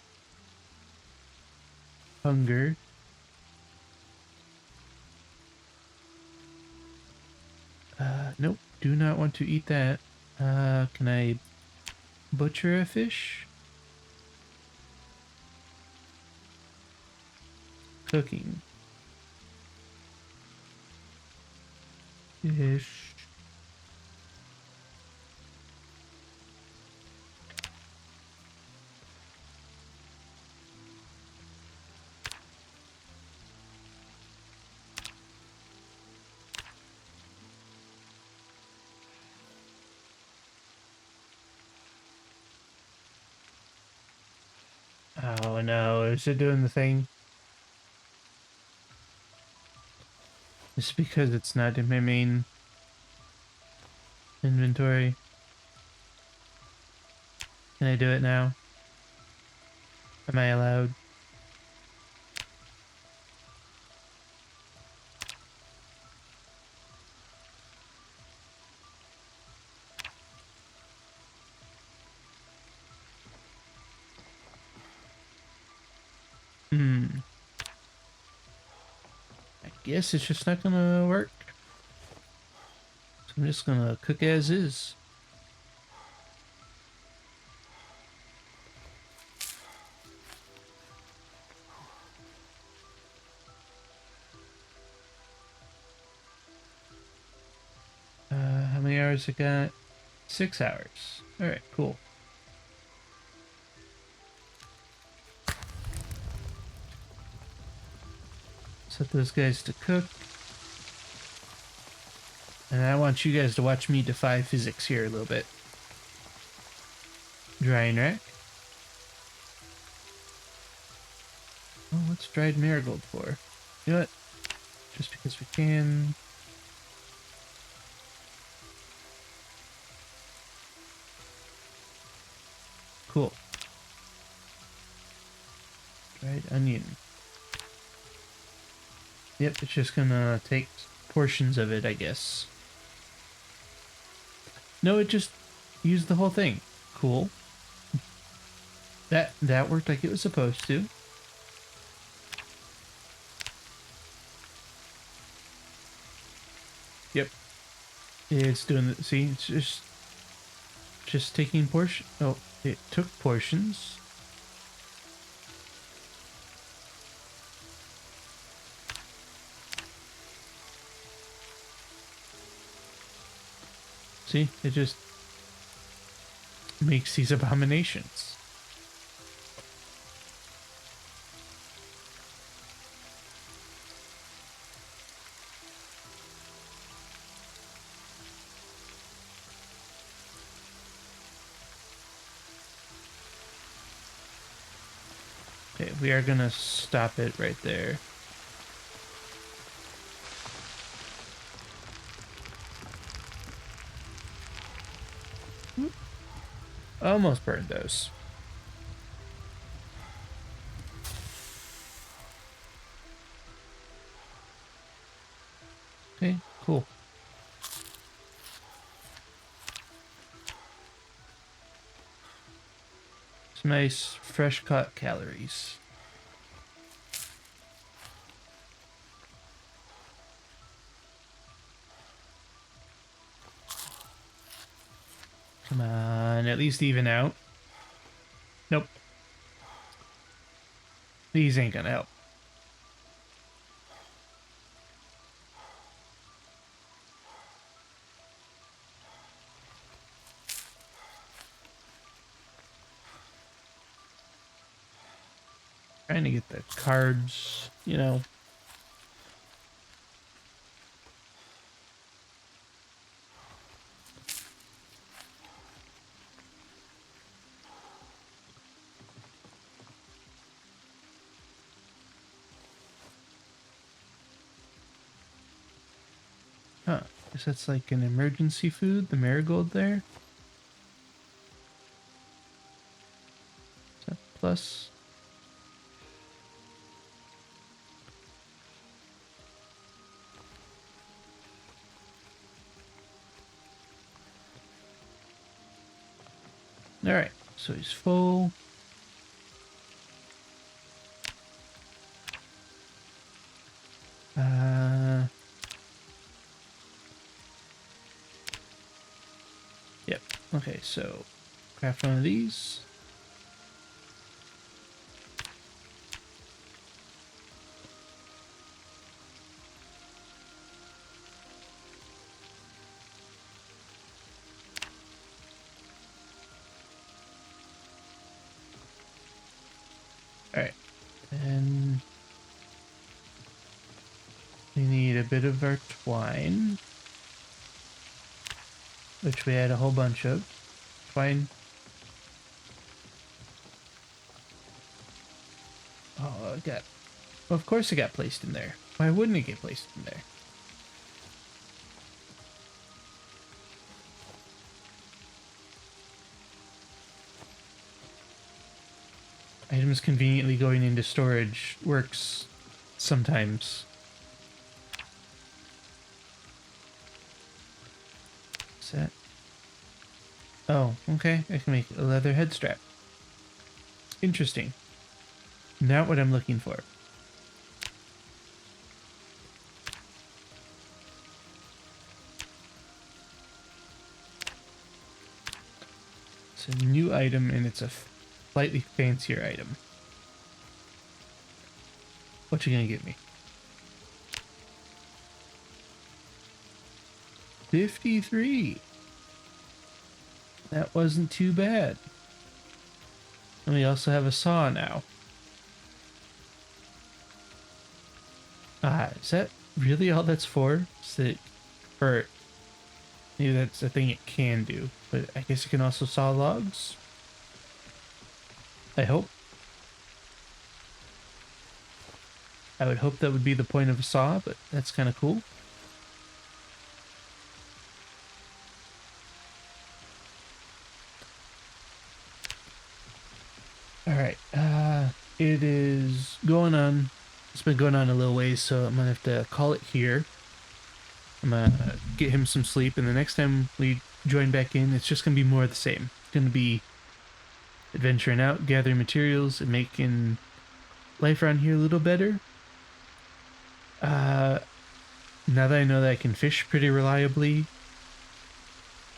hunger. Nope, do not want to eat that. Can I butcher a fish? Cooking. Fish. Oh no, is it doing the thing? It's because it's not in my main inventory. Can I do it now? Am I allowed? Hmm. I guess it's just not gonna work. So I'm just gonna cook as is. How many hours I got? 6 hours. Alright, cool. Set those guys to cook. And I want you guys to watch me defy physics here a little bit. Drying rack. Oh, what's dried marigold for? You know what? Just because we can. Cool. Dried onion. Yep, it's just gonna take portions of it, I guess. No, it just used the whole thing. Cool. That worked like it was supposed to. Yep. It's doing the, see, it's just taking portion. Oh, it took portions. See, it just makes these abominations. Okay, we are gonna stop it right there. Almost burned those. Okay, cool. Some nice fresh cut calories. Come on, at least even out. Nope. These ain't gonna help. Trying to get the carbs, you know. Huh. Guess that's like an emergency food, the marigold there. Is that plus? Alright, so he's full. Yep. Okay, so craft one of these. Alright, and we need a bit of our twine, which we had a whole bunch of. Twine. Oh, it got, well, of course it got placed in there. Why wouldn't it get placed in there? Items conveniently going into storage works sometimes. Is that? Oh, okay. I can make a leather head strap. Interesting. Not what I'm looking for. It's a new item and it's a slightly fancier item. What you gonna give me? 53. That wasn't too bad. And we also have a saw now. Is that really all that's for? Is it for... Maybe that's a thing it can do, but I guess it can also saw logs? I hope. I would hope that would be the point of a saw, but that's kind of cool. it is going on. It's been going on a little ways, so I'm gonna have to call it here. I'm gonna get him some sleep, and the next time we join back in, it's just gonna be more of the same. It's gonna be adventuring out, gathering materials, and making life around here a little better. Uh, Now that I know that I can fish pretty reliably,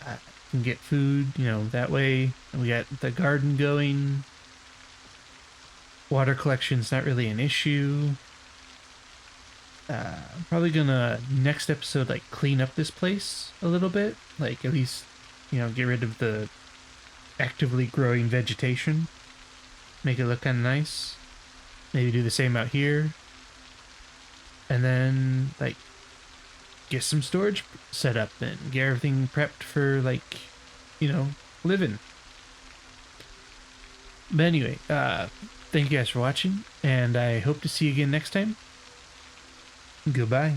I can get food, that way. And we got the garden going. Water collection's not really an issue. I'm probably gonna next episode like clean up this place a little bit, like at least get rid of the actively growing vegetation, make it look kind of nice. Maybe do the same out here, and then like get some storage set up and get everything prepped for living. But anyway, thank you guys for watching, and I hope to see you again next time. Goodbye.